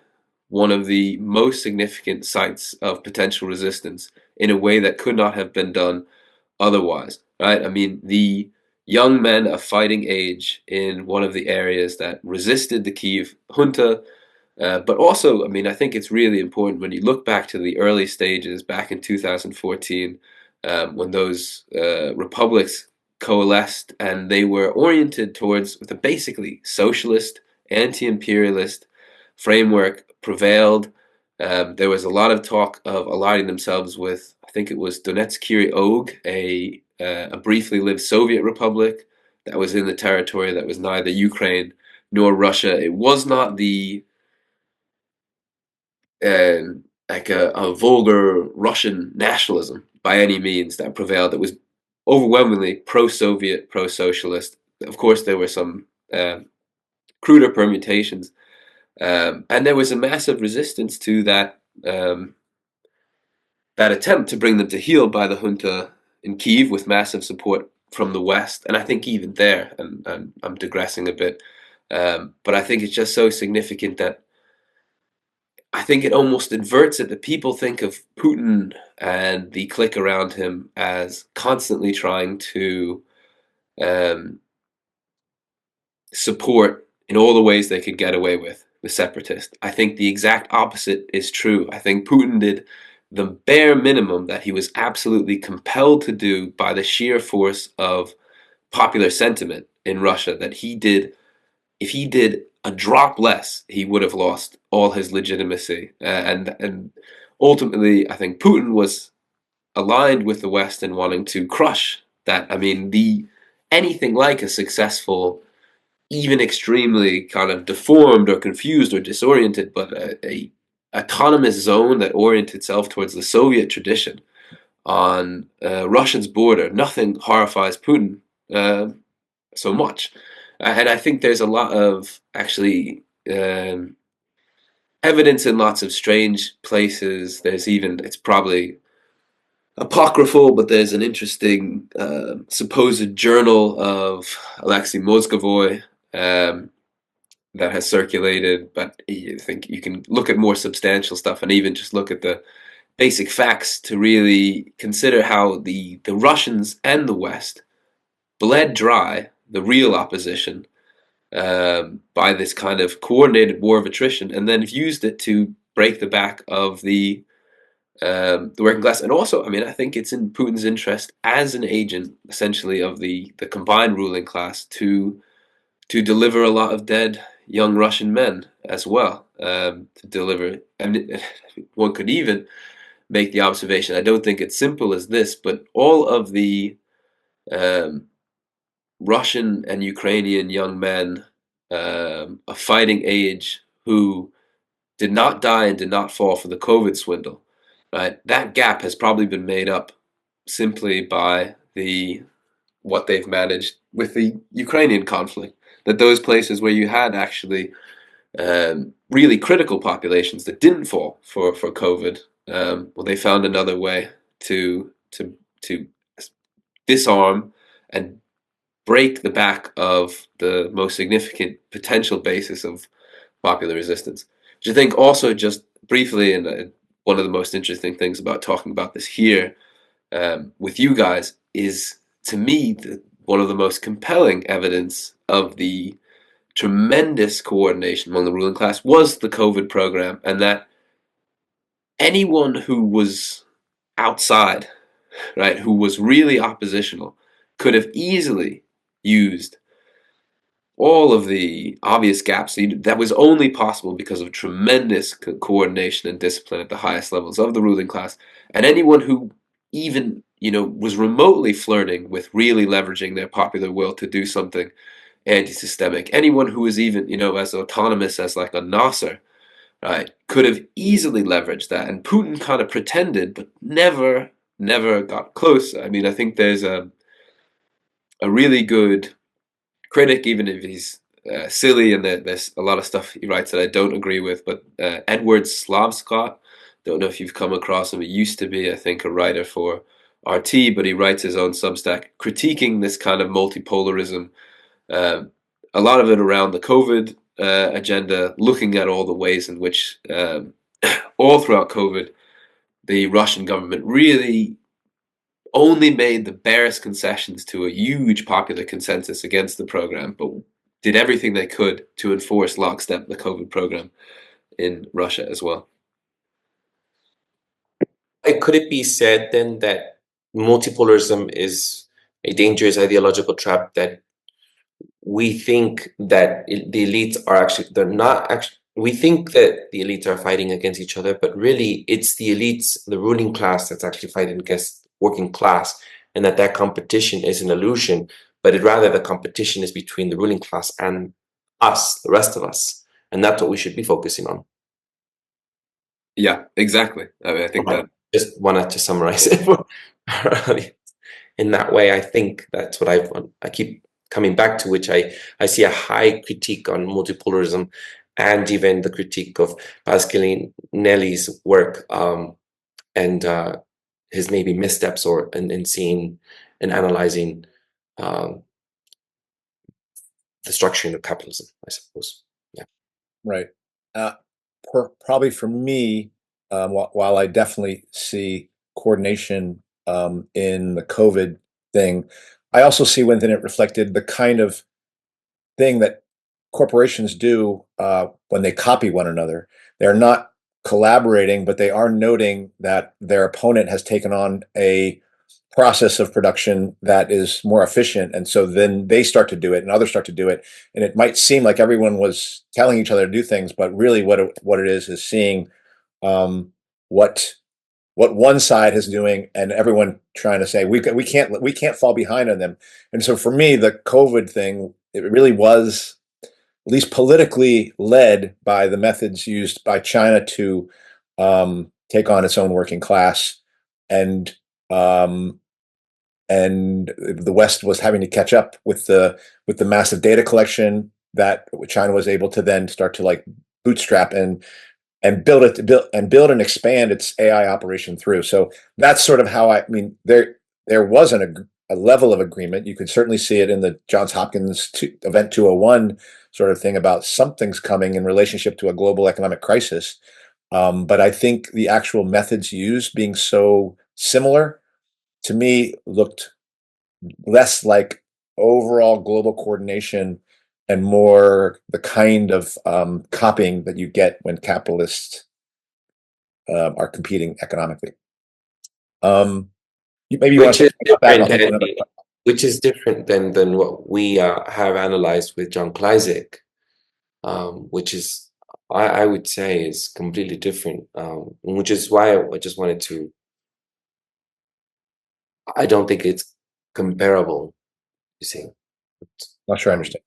B: one of the most significant sites of potential resistance in a way that could not have been done otherwise, right? I mean, the young men of fighting age in one of the areas that resisted the Kyiv junta, but also, I mean, I think it's really important when you look back to the early stages back in 2014, when those republics coalesced and they were oriented towards the basically socialist, anti-imperialist framework prevailed. There was a lot of talk of aligning themselves with, I think it was Donetsk Og, a briefly lived Soviet republic that was in the territory that was neither Ukraine nor Russia. It was not the like a vulgar Russian nationalism by any means that prevailed. It was overwhelmingly pro-Soviet, pro-socialist. Of course, there were some cruder permutations, and there was a massive resistance to that attempt to bring them to heel by the junta in Kyiv, with massive support from the West. And I think even there, and I'm digressing a bit, but I think it's just so significant that I think it almost inverts it, that people think of Putin and the clique around him as constantly trying to support in all the ways they could get away with the separatist. I think the exact opposite is true. I think Putin did the bare minimum that he was absolutely compelled to do by the sheer force of popular sentiment in Russia, that if he did a drop less, he would have lost all his legitimacy. And ultimately, I think Putin was aligned with the West in wanting to crush that. I mean, anything like a successful, even extremely kind of deformed or confused or disoriented, but a autonomous zone that oriented itself towards the Soviet tradition on Russia's border, nothing horrifies Putin so much. And I think there's a lot of actually evidence in lots of strange places. There's even, it's probably apocryphal, but there's an interesting supposed journal of Alexei Mozgovoy that has circulated. But I think you can look at more substantial stuff and even just look at the basic facts to really consider how the Russians and the West bled dry the real opposition by this kind of coordinated war of attrition, and then used it to break the back of the working class. And also, I mean, I think it's in Putin's interest as an agent, essentially, of the combined ruling class to deliver a lot of dead young Russian men as well. To deliver, and one could even make the observation, I don't think it's simple as this, but all of the Russian and Ukrainian young men of fighting age who did not die and did not fall for the COVID swindle, right? That gap has probably been made up simply by what they've managed with the Ukrainian conflict. That those places where you had actually really critical populations that didn't fall for COVID, well, they found another way to disarm and break the back of the most significant potential basis of popular resistance. Which I think also, just briefly, and one of the most interesting things about talking about this here with you guys is, to me, one of the most compelling evidence of the tremendous coordination among the ruling class was the COVID program, and that anyone who was outside, right, who was really oppositional, could have easily used all of the obvious gaps that was only possible because of tremendous coordination and discipline at the highest levels of the ruling class. And anyone who even, was remotely flirting with really leveraging their popular will to do something anti-systemic, anyone who was even, as autonomous as like a Nasser, right, could have easily leveraged that. And Putin kind of pretended, but never got close. I mean, I think there's a really good critic, even if he's silly, and there's a lot of stuff he writes that I don't agree with, but Edward Slavscott, don't know if you've come across him. He used to be, I think, a writer for RT, but he writes his own Substack critiquing this kind of multipolarism, a lot of it around the COVID agenda, looking at all the ways in which all throughout COVID, the Russian government really only made the barest concessions to a huge popular consensus against the program, but did everything they could to enforce lockstep the COVID program in Russia as well.
A: Could it be said then that multipolarism is a dangerous ideological trap, that we think that the elites are actually, they're not actually, we think that the elites are fighting against each other, but really it's the elites, the ruling class, that's actually fighting against working class, and that competition is an illusion, but rather the competition is between the ruling class and us, the rest of us, and that's what we should be focusing on.
B: Yeah, exactly. I mean, I think that
A: just wanted to summarize it for our audience. In that way, I think that's what I keep coming back to, which I see a high critique on multipolarism, and even the critique of Pascalinelli's work and his maybe missteps or in seeing and analyzing the structuring of capitalism, I suppose. Yeah.
C: Right. Probably for me, while I definitely see coordination in the COVID thing, I also see within it reflected the kind of thing that corporations do when they copy one another. They're not collaborating, but they are noting that their opponent has taken on a process of production that is more efficient. And so then they start to do it and others start to do it. And it might seem like everyone was telling each other to do things, but really what it is seeing what one side is doing and everyone trying to say we can't fall behind on them. And so for me, the COVID thing, it really was at least politically led by the methods used by China to take on its own working class, and the West was having to catch up with the massive data collection that China was able to then start to like bootstrap and build and expand its AI operation through. So that's sort of how I mean there wasn't a level of agreement. You could certainly see it in the Johns Hopkins Event 201 sort of thing about something's coming in relationship to a global economic crisis. But I think the actual methods used being so similar, to me, looked less like overall global coordination and more the kind of copying that you get when capitalists are competing economically. Maybe you want to talk about that.
A: Which is different than what we have analyzed with John Kleisek, which is, I would say, is completely different, which is why I just wanted to, I don't think it's comparable, you see.
C: Not sure I understand.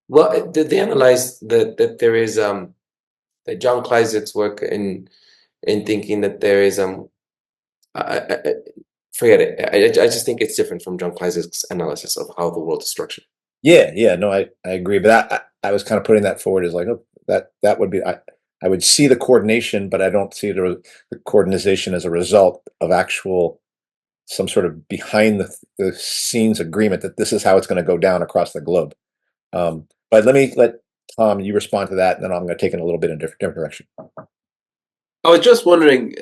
A: Well, they analyzed that there is that John Kleizek's work in thinking that there is forget it. I just think it's different from John Kleizek's analysis of how the world is structured.
C: Yeah, no, I agree, but I was kind of putting that forward as like, oh, that would be I would see the coordination, but I don't see the coordination as a result of actual some sort of behind the scenes agreement that this is how it's going to go down across the globe. But let Tom, you respond to that, and then I'm going to take it a little bit in a different direction.
B: I was just wondering,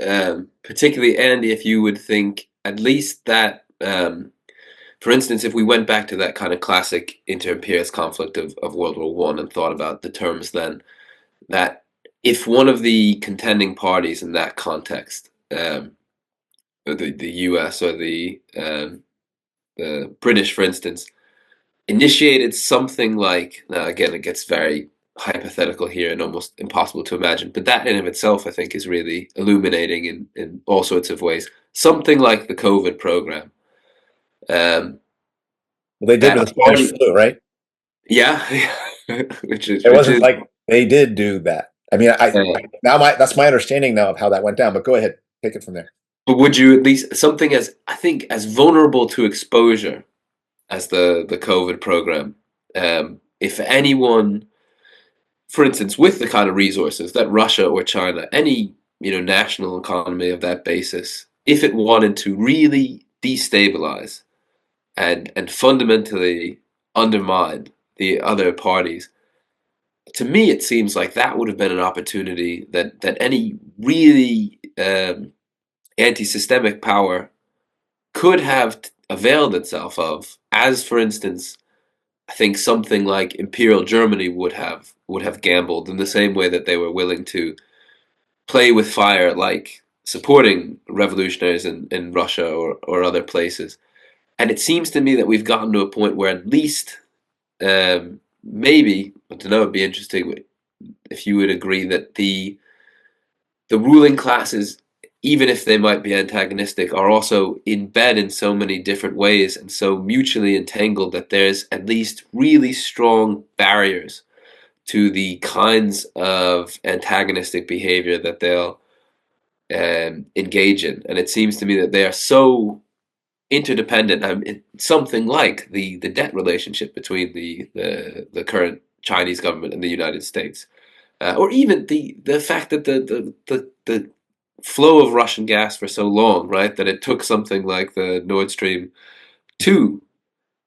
B: particularly Andy, if you would think at least that, for instance, if we went back to that kind of classic inter-imperialist conflict of World War I and thought about the terms then, that if one of the contending parties in that context, the US or the British, for instance, initiated something like, now again, it gets very hypothetical here and almost impossible to imagine, but that in of itself, I think, is really illuminating in all sorts of ways. Something like the COVID program.
C: Well, they did with the Spanish flu, right?
B: Yeah, it
C: wasn't like they did do that. I mean, that's my understanding now of how that went down. But go ahead, take it from there.
B: But would you at least something as, I think, as vulnerable to exposure as the COVID program? If anyone, for instance, with the kind of resources that Russia or China, any national economy of that basis, if it wanted to really destabilize and fundamentally undermine the other parties, to me it seems like that would have been an opportunity that any really anti-systemic power could have availed itself of, as for instance, I think something like Imperial Germany would have gambled in the same way that they were willing to play with fire, like supporting revolutionaries in Russia or other places. And it seems to me that we've gotten to a point where at least, maybe, I don't know, it'd be interesting if you would agree that the ruling classes, even if they might be antagonistic, are also in bed in so many different ways and so mutually entangled that there's at least really strong barriers to the kinds of antagonistic behavior that they'll engage in. And it seems to me that they are so interdependent. Something like the debt relationship between the current Chinese government and the United States, or even the fact that the flow of Russian gas for so long, right, that it took something like the Nord Stream 2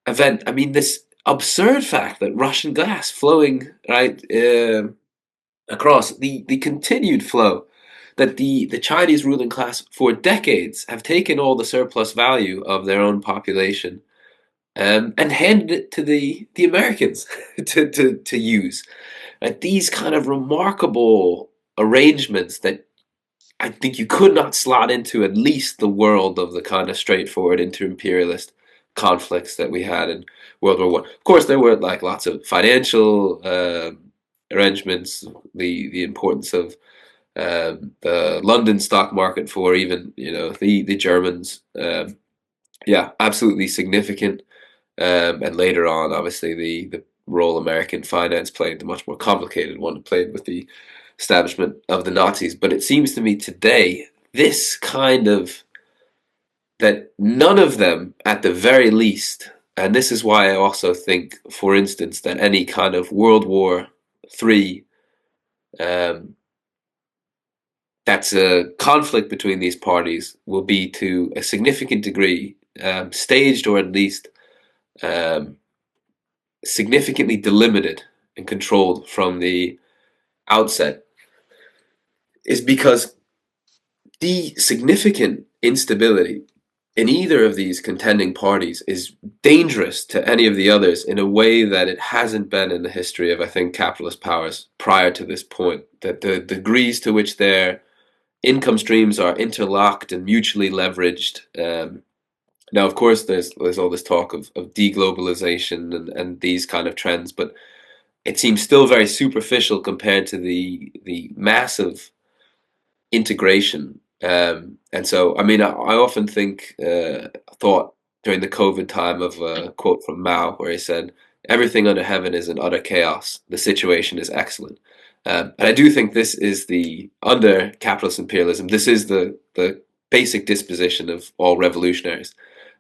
B: event. I mean, this absurd fact that Russian gas flowing right across the continued flow, that the Chinese ruling class for decades have taken all the surplus value of their own population and handed it to the Americans to use. These kind of remarkable arrangements that I think you could not slot into at least the world of the kind of straightforward inter-imperialist conflicts that we had in World War One. Of course, there were like lots of financial arrangements, the importance of the London stock market for even the Germans. Yeah, absolutely significant. And later on, obviously, the role American finance played, the much more complicated one, played with the establishment of the Nazis. But it seems to me today, this kind of, that none of them, at the very least, and this is why I also think, for instance, that any kind of World War III, that's a conflict between these parties, will be to a significant degree staged, or at least significantly delimited and controlled from the outset, is because the significant instability in either of these contending parties is dangerous to any of the others in a way that it hasn't been in the history of, I think, capitalist powers prior to this point. That the degrees to which their income streams are interlocked and mutually leveraged. Now, of course, there's all this talk of deglobalization and these kind of trends, but it seems still very superficial compared to the massive integration. And so, I mean, I often thought during the COVID time of a quote from Mao, where he said, "Everything under heaven is in utter chaos. The situation is excellent." And I do think this is under capitalist imperialism, this is the basic disposition of all revolutionaries.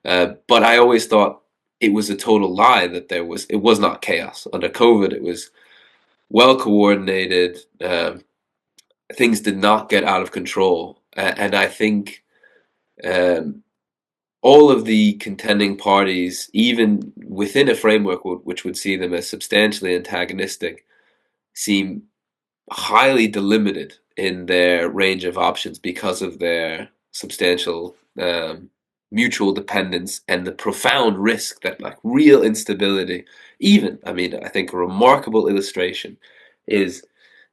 B: But I always thought it was a total lie that it was not chaos. Under COVID, it was well coordinated. Things did not get out of control, and I think all of the contending parties, even within a framework which would see them as substantially antagonistic, seem highly delimited in their range of options because of their substantial mutual dependence and the profound risk that, like, real instability, even, I mean, I think a remarkable illustration is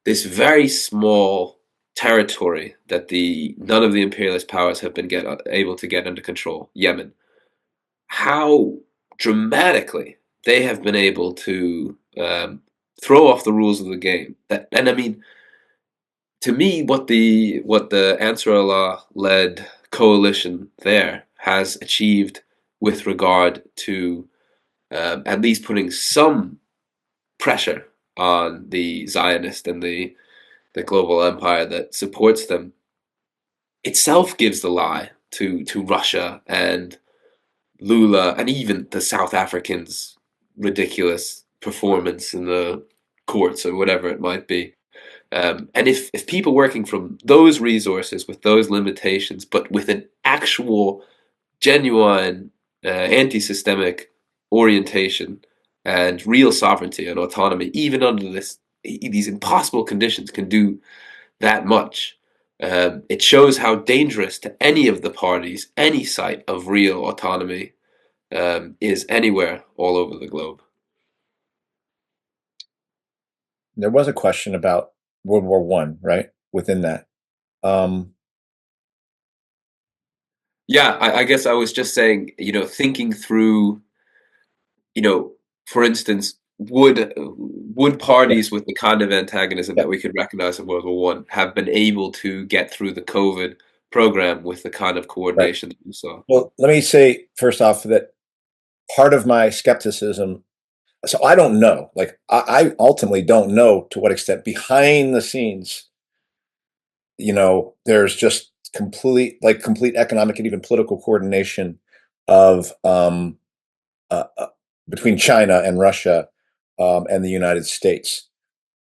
B: this very small territory that none of the imperialist powers have been able to get under control, Yemen. How dramatically they have been able to throw off the rules of the game. And I mean, to me, what the Ansar Allah-led coalition there has achieved with regard to at least putting some pressure on the Zionist and the global empire that supports them, itself gives the lie to Russia and Lula and even the South Africans' ridiculous performance in the courts or whatever it might be. And if people working from those resources with those limitations, but with an actual, genuine anti-systemic orientation and real sovereignty and autonomy, even under these impossible conditions, can do that much, it shows how dangerous to any of the parties any site of real autonomy is anywhere all over the globe.
C: There was a question about World War One, right? Within that.
B: Yeah, I guess I was just saying, thinking through, for instance, would parties with the kind of antagonism that we could recognize in World War One have been able to get through the COVID program with the kind of coordination that we saw?
C: Well, let me say first off that part of my skepticism, so I don't know, like I ultimately don't know to what extent behind the scenes, there's just complete economic and even political coordination of between China and Russia and the United States.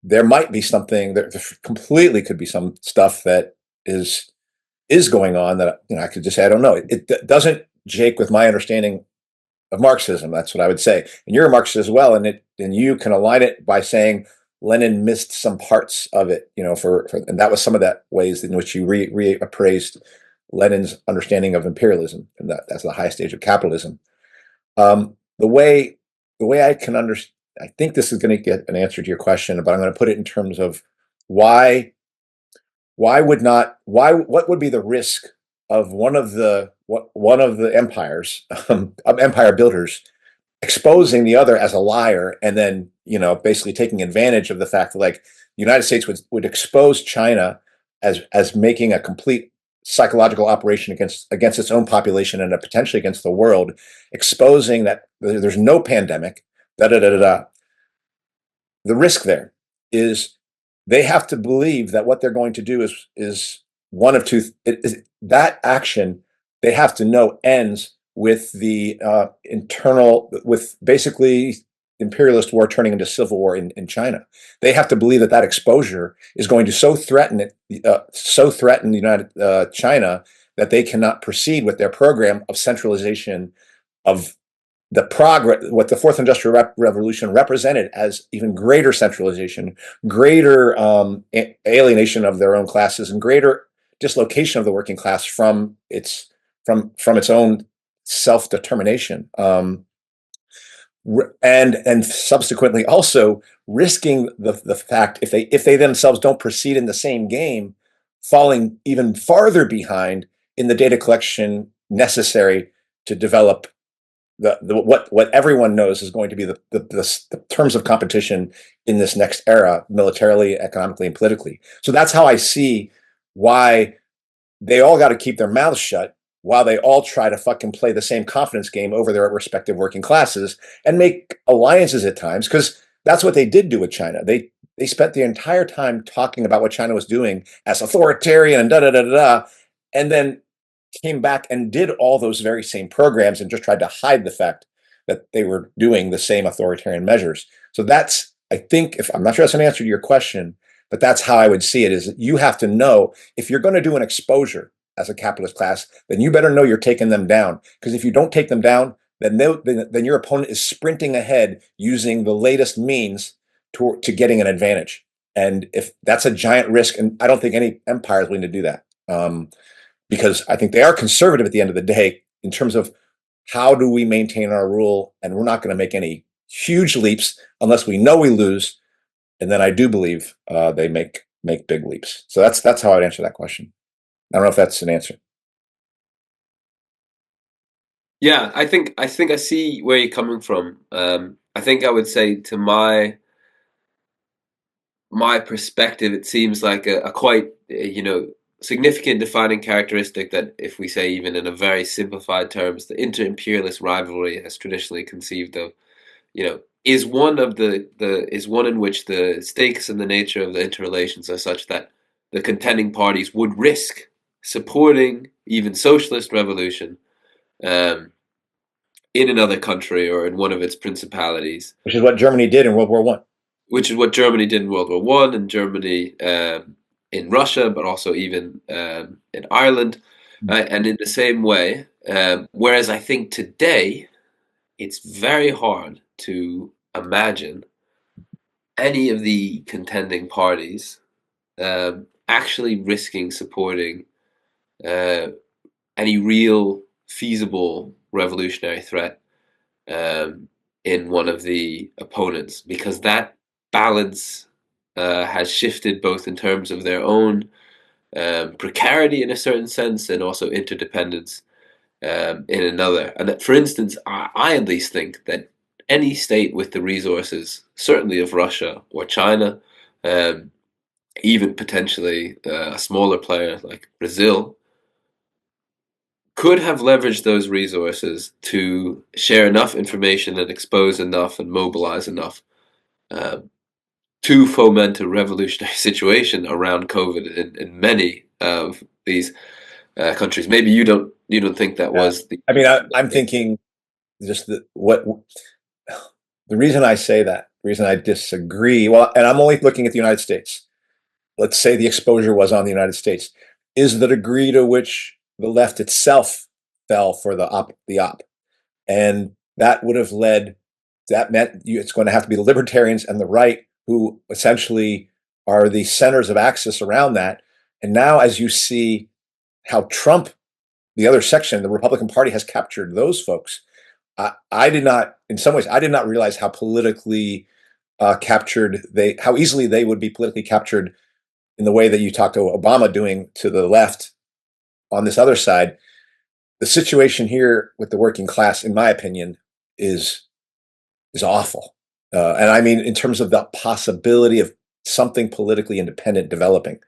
C: There might be something there completely could be some stuff that is going on that I could just say I don't know. It doesn't jake with my understanding of Marxism. That's what I would say. And you're a Marxist as well, and you can align it by saying Lenin missed some parts of it, and that was some of that ways in which you reappraised Lenin's understanding of imperialism, and that's the highest stage of capitalism. The way I can understand, I think this is going to get an answer to your question, but I'm going to put it in terms of why what would be the risk of one of the empires, of empire builders, exposing the other as a liar, and then basically taking advantage of the fact that, like, the United States would expose China as making a complete psychological operation against its own population and potentially against the world, exposing that there's no pandemic. Da da da da da. The risk there is they have to believe that what they're going to do is one of two. That action, they have to know, ends with the with basically imperialist war turning into civil war in China. They have to believe that exposure is going to so threaten the United China that they cannot proceed with their program of centralization of the progress, what the Fourth Industrial Revolution represented as even greater centralization, greater alienation of their own classes, and greater dislocation of the working class from its own self-determination, and subsequently also risking the fact, if they themselves don't proceed in the same game, falling even farther behind in the data collection necessary to develop what everyone knows is going to be the terms of competition in this next era, militarily, economically, and politically. So that's how I see why they all got to keep their mouths shut while they all try to fucking play the same confidence game over their respective working classes and make alliances at times, because that's what they did do with China. They spent the entire time talking about what China was doing as authoritarian and da da da da da, and then came back and did all those very same programs and just tried to hide the fact that they were doing the same authoritarian measures. So that's, I think, if I'm not sure that's an answer to your question, but that's how I would see it, is that you have to know, if you're going to do an exposure as a capitalist class, then you better know you're taking them down. Because if you don't take them down, then your opponent is sprinting ahead using the latest means to getting an advantage. And if that's a giant risk, and I don't think any empire is willing to do that. Because I think they are conservative at the end of the day in terms of how do we maintain our rule, and we're not going to make any huge leaps unless we know we lose. And then I do believe they make big leaps. So that's how I'd answer that question. I don't know if that's an answer.
B: Yeah, I think I see where you're coming from. I think I would say, to my perspective, it seems like a quite significant defining characteristic that, if we say even in a very simplified terms, the inter-imperialist rivalry as traditionally conceived of, is one in which the stakes and the nature of the interrelations are such that the contending parties would risk supporting even socialist revolution in another country or in one of its principalities,
C: which is what Germany did in World War I.
B: Which is what Germany did in World War One, and Germany in Russia, but also even in Ireland, and in the same way. Whereas I think today it's very hard to imagine any of the contending parties actually risking supporting any real feasible revolutionary threat in one of the opponents, because that balance has shifted, both in terms of their own precarity in a certain sense, and also interdependence in another. And that, for instance, I at least think that any state with the resources, certainly of Russia or China, even potentially a smaller player like Brazil, could have leveraged those resources to share enough information and expose enough and mobilize enough to foment a revolutionary situation around COVID in many of these countries. Maybe you don't think that was the.
C: I mean, I'm thinking just the reason I say that, the reason I disagree. Well, and I'm only looking at the United States. Let's say the exposure was on the United States, is the degree to which the left itself fell for the op, and that would have led. That meant it's going to have to be the libertarians and the right who essentially are the centers of axis around that. And now, as you see how Trump, the other section, the Republican Party, has captured those folks, I did not, in some ways, I did not realize how politically how easily they would be politically captured in the way that you talked to Obama doing to the left on this other side, the situation here with the working class, in my opinion, is awful. And I mean, in terms of the possibility of something politically independent developing.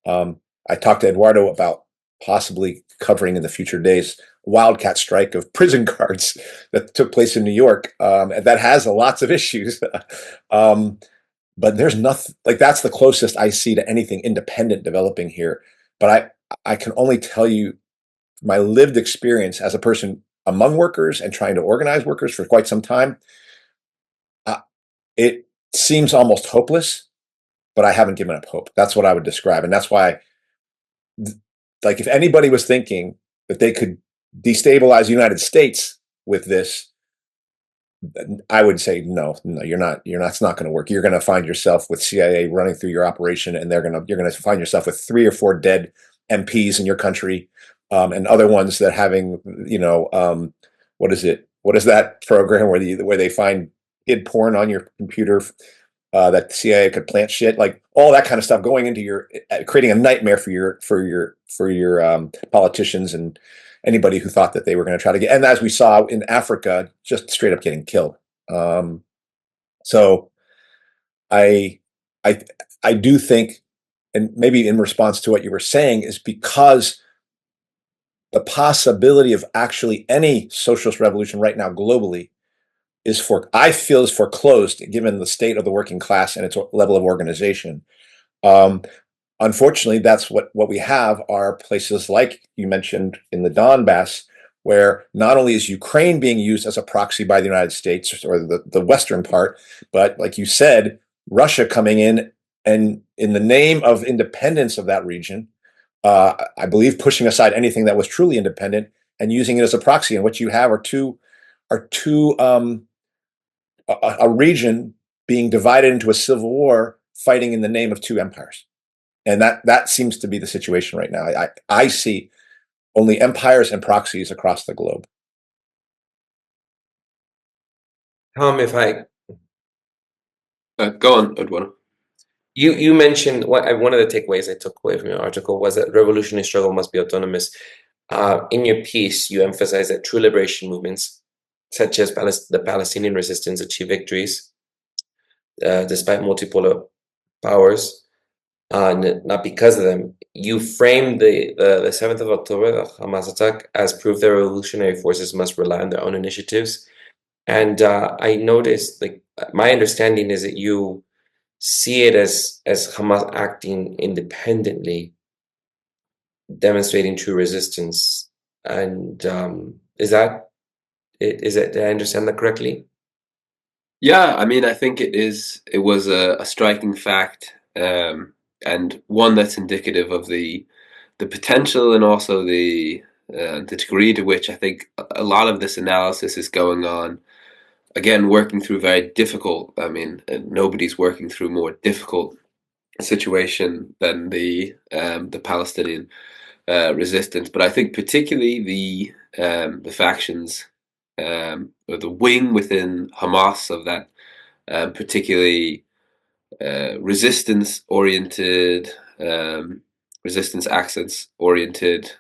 C: I talked to Eduardo about possibly covering in the future days wildcat strike of prison guards that took place in New York. That has lots of issues. But there's nothing like that's the closest I see to anything independent developing here. But I can only tell you my lived experience as a person among workers and trying to organize workers for quite some time. It seems almost hopeless, but I haven't given up hope. That's what I would describe. And that's why, like, if anybody was thinking that they could destabilize the United States with this, I would say, no, you're not, it's not going to work. You're going to find yourself with CIA running through your operation, and you're going to find yourself with 3 or 4 dead MPs in your country, and other ones that having, what is it? What is that program where they find kid porn on your computer, that the CIA could plant shit, like all that kind of stuff going into your, creating a nightmare for your politicians and anybody who thought that they were going to try to get, and as we saw in Africa, just straight up getting killed. So I do think, and maybe in response to what you were saying, is because the possibility of actually any socialist revolution right now globally I feel is foreclosed given the state of the working class and its level of organization. Unfortunately, that's what we have are places like you mentioned in the Donbass, where not only is Ukraine being used as a proxy by the United States or the Western part, but like you said, Russia coming in and in the name of independence of that region, I believe pushing aside anything that was truly independent and using it as a proxy. And what you have are a region being divided into a civil war, fighting in the name of 2 empires. And that seems to be the situation right now. I see only empires and proxies across the globe.
A: Tom, if I
B: Go on, Eduardo.
A: you mentioned one of the takeaways I took away from your article was that revolutionary struggle must be autonomous. In your piece, you emphasize that true liberation movements, such as the Palestinian resistance, achieve victories despite multipolar powers, not because of them. You framed the 7th of October, the Hamas attack, as proof that revolutionary forces must rely on their own initiatives. And I noticed, like, my understanding is that you see it as Hamas acting independently, demonstrating true resistance. And did I understand that correctly?
B: Yeah, I mean, I think it was a striking fact, and one that's indicative of the potential and also the degree to which I think a lot of this analysis is going on. Again, working through very difficult. I mean, nobody's working through more difficult situation than the Palestinian resistance. But I think particularly the factions, or the wing within Hamas of that particularly resistance-oriented, resistance accents-oriented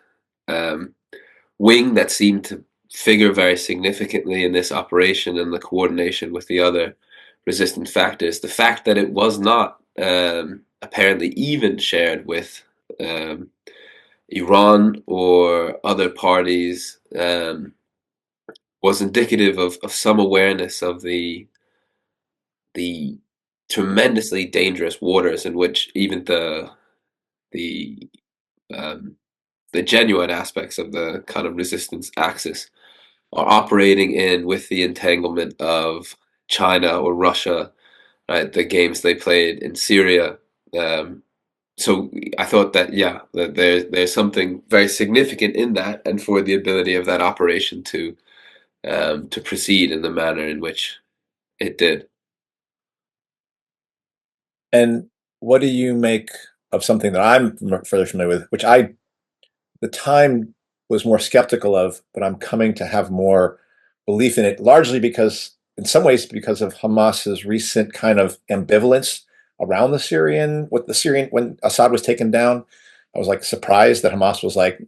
B: wing that seemed to figure very significantly in this operation and the coordination with the other resistant factors. The fact that it was not apparently even shared with Iran or other parties was indicative of some awareness of the tremendously dangerous waters in which even the genuine aspects of the kind of resistance axis are operating in, with the entanglement of China or Russia, right? The games they played in Syria. So I thought that that there's something very significant in that, and for the ability of that operation to proceed in the manner in which it did.
C: And what do you make of something that I'm further familiar with, which the time was more skeptical of, but I'm coming to have more belief in it, largely because, in some ways, because of Hamas's recent kind of ambivalence around the Syrian, when Assad was taken down. I was like surprised that Hamas was like,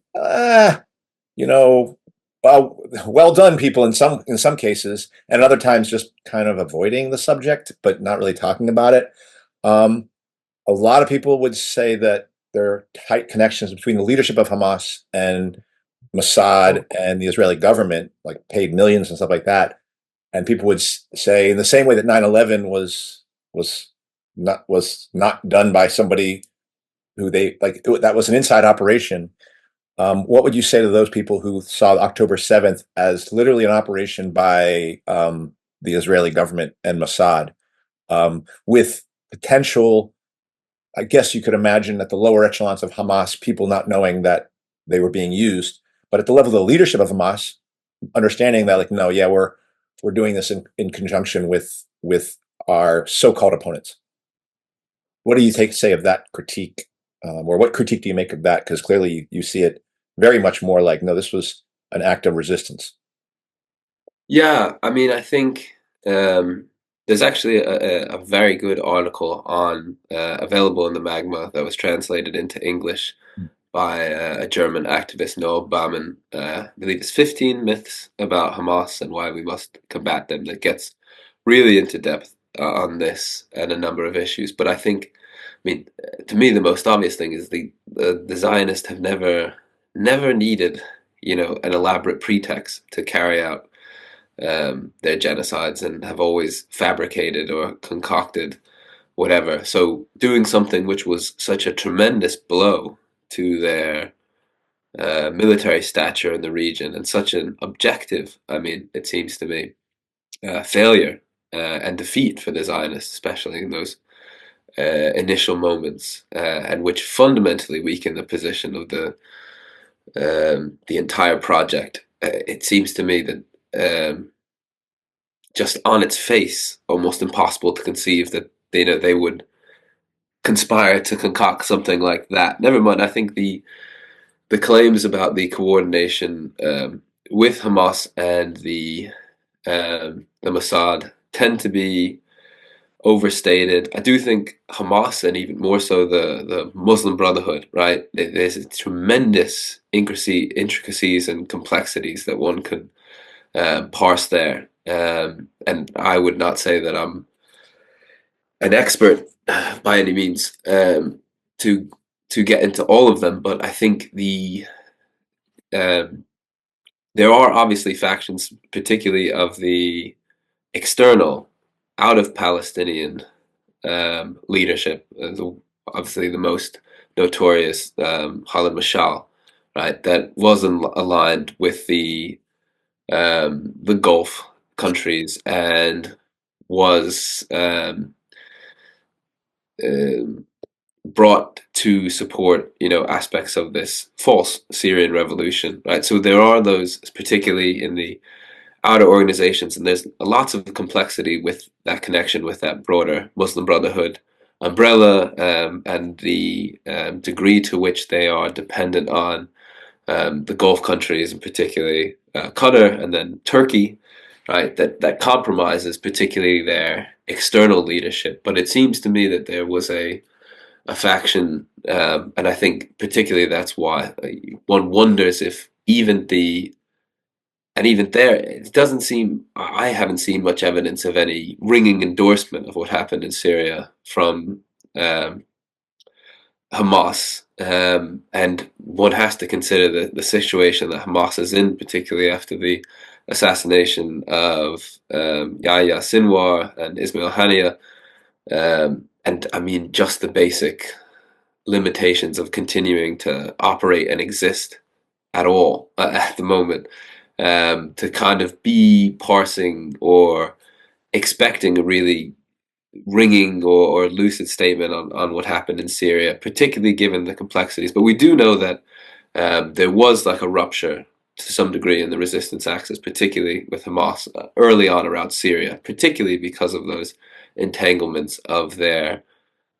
C: well done, people, in some cases, and other times just kind of avoiding the subject, but not really talking about it. A lot of people would say that there are tight connections between the leadership of Hamas and Mossad and the Israeli government, like paid millions and stuff like that. And people would say, in the same way that 9/11 was not done by somebody who they like, that was an inside operation. What would you say to those people who saw October 7th as literally an operation by the Israeli government and Mossad, with potential? I guess you could imagine at the lower echelons of Hamas, people not knowing that they were being used, but at the level of the leadership of Hamas, understanding that, like, no, yeah, we're doing this in conjunction with our so-called opponents. What do you say of that critique, or what critique do you make of that? Because clearly you see it very much more like, no, this was an act of resistance.
B: Yeah, I mean, I think there's actually a very good article on available in the Magma that was translated into English by a German activist, Noah Baumann. I believe it's 15 myths about Hamas and why we must combat them, that gets really into depth on this and a number of issues. But I mean, to me, the most obvious thing is the Zionists have never needed, an elaborate pretext to carry out their genocides, and have always fabricated or concocted whatever. So doing something which was such a tremendous blow to their military stature in the region, and such an objective, I mean, it seems to me, failure and defeat for the Zionists, especially in those initial moments, and which fundamentally weaken the position of the entire project. It seems to me that just on its face, almost impossible to conceive that they would conspire to concoct something like that. Never mind, I think the claims about the coordination with Hamas and the Mossad tend to be overstated. I do think Hamas, and even more so the Muslim Brotherhood, right? There's tremendous intricacies and complexities that one could parse there. And I would not say that I'm an expert by any means to get into all of them, but I think there are obviously factions, particularly of the external, out of Palestinian leadership. Obviously, the most notorious, Khalid Mashal, right, that wasn't aligned with the Gulf countries, and was brought to support, aspects of this false Syrian revolution, right? So there are those, particularly in the outer organizations, and there's lots of complexity with that connection with that broader Muslim Brotherhood umbrella, and the degree to which they are dependent on the Gulf countries, and particularly Qatar and then Turkey, right? That compromises particularly their external leadership. But it seems to me that there was a faction, and I think particularly that's why one wonders if even there, it doesn't seem, I haven't seen much evidence of any ringing endorsement of what happened in Syria from Hamas. And one has to consider the situation that Hamas is in, particularly after the assassination of Yahya Sinwar and Ismail Haniyeh. And I mean, just the basic limitations of continuing to operate and exist at all at the moment, to kind of be parsing or expecting a really ringing or lucid statement on what happened in Syria, particularly given the complexities. But we do know that there was like a rupture to some degree in the resistance axis, particularly with Hamas early on around Syria, particularly because of those entanglements of their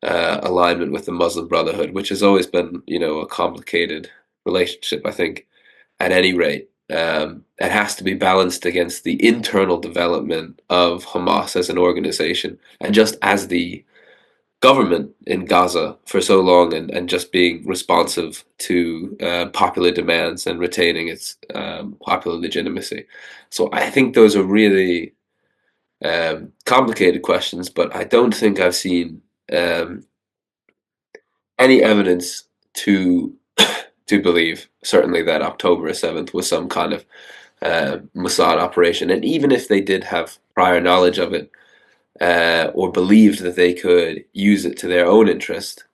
B: alignment with the Muslim Brotherhood, which has always been, a complicated relationship, I think, at any rate. It has to be balanced against the internal development of Hamas as an organization, and just as the government in Gaza for so long, and just being responsive to popular demands and retaining its popular legitimacy. So I think those are really complicated questions, but I don't think I've seen any evidence to believe, certainly, that October 7th was some kind of Mossad operation. And even if they did have prior knowledge of it, or believed that they could use it to their own interest,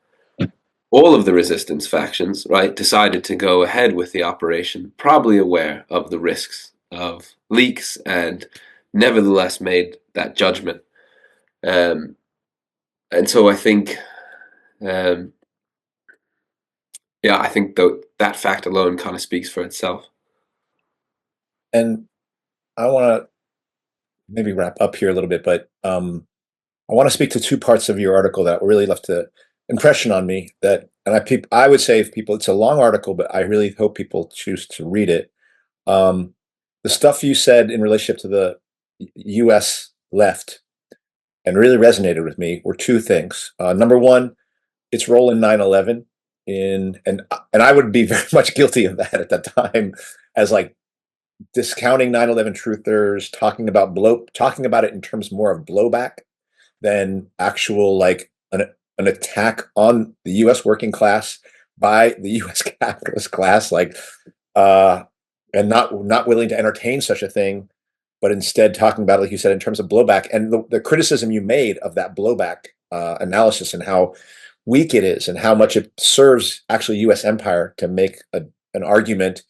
B: all of the resistance factions, right, decided to go ahead with the operation, probably aware of the risks of leaks, and nevertheless made that judgment. And so I think, I think that fact alone kind of speaks for itself.
C: And I want to maybe wrap up here a little bit, but I want to speak to two parts of your article that really left an impression on me. I would say, if people, it's a long article, but I really hope people choose to read it. The stuff you said in relationship to the U.S. left and really resonated with me were two things. Number one, its role in 9/11, and I would be very much guilty of that at that time, as like discounting 9/11 truthers, talking about it in terms more of blowback than actual, like, an attack on the U.S. working class by the U.S. capitalist class, like, and not willing to entertain such a thing, but instead talking about it, like you said, in terms of blowback, and the criticism you made of that blowback analysis, and how weak it is, and how much it serves actually U.S. empire to make an argument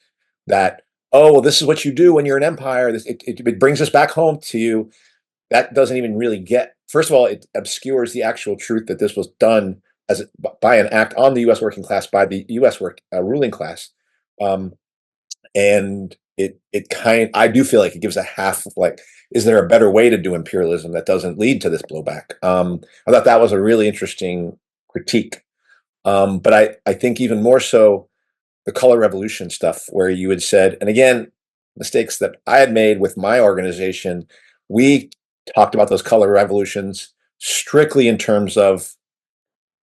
C: that, oh, well, this is what you do when you're an empire. It brings us back home to you. That doesn't even really get. First of all, it obscures the actual truth that this was done by an act on the U.S. working class, by the U.S. ruling class, and I do feel like it gives a half of, like, is there a better way to do imperialism that doesn't lead to this blowback? I thought that was a really interesting critique, but I think even more so the color revolution stuff, where you had said, and again, mistakes that I had made with my organization, we talked about those color revolutions strictly in terms of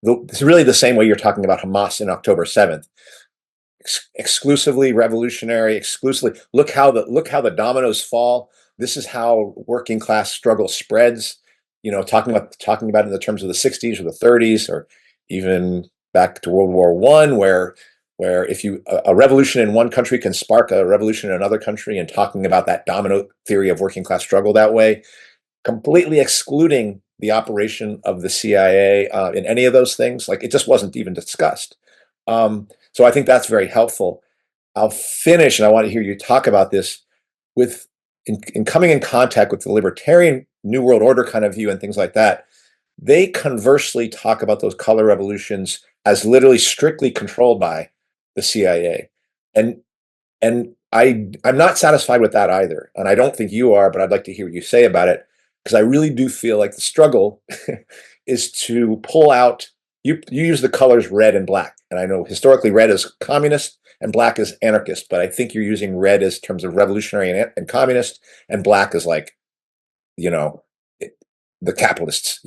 C: it's really the same way you're talking about Hamas in October 7th. Exclusively revolutionary, exclusively look how the dominoes fall. This is how working class struggle spreads. Talking about it in the terms of the 60s or the 30s, or even back to World War I, where if a revolution in one country can spark a revolution in another country, and talking about that domino theory of working class struggle that way, completely excluding the operation of the CIA in any of those things. Like, it just wasn't even discussed. So I think that's very helpful. I'll finish, and I want to hear you talk about this, with in coming in contact with the libertarian New World Order kind of view and things like that. They conversely talk about those color revolutions as literally strictly controlled by the CIA, and I'm not satisfied with that either, and I don't think you are, but I'd like to hear what you say about it, because I really do feel like the struggle is to pull out. You use the colors red and black, and I know historically red is communist and black is anarchist, but I think you're using red as terms of revolutionary and communist, and black is like, the capitalists,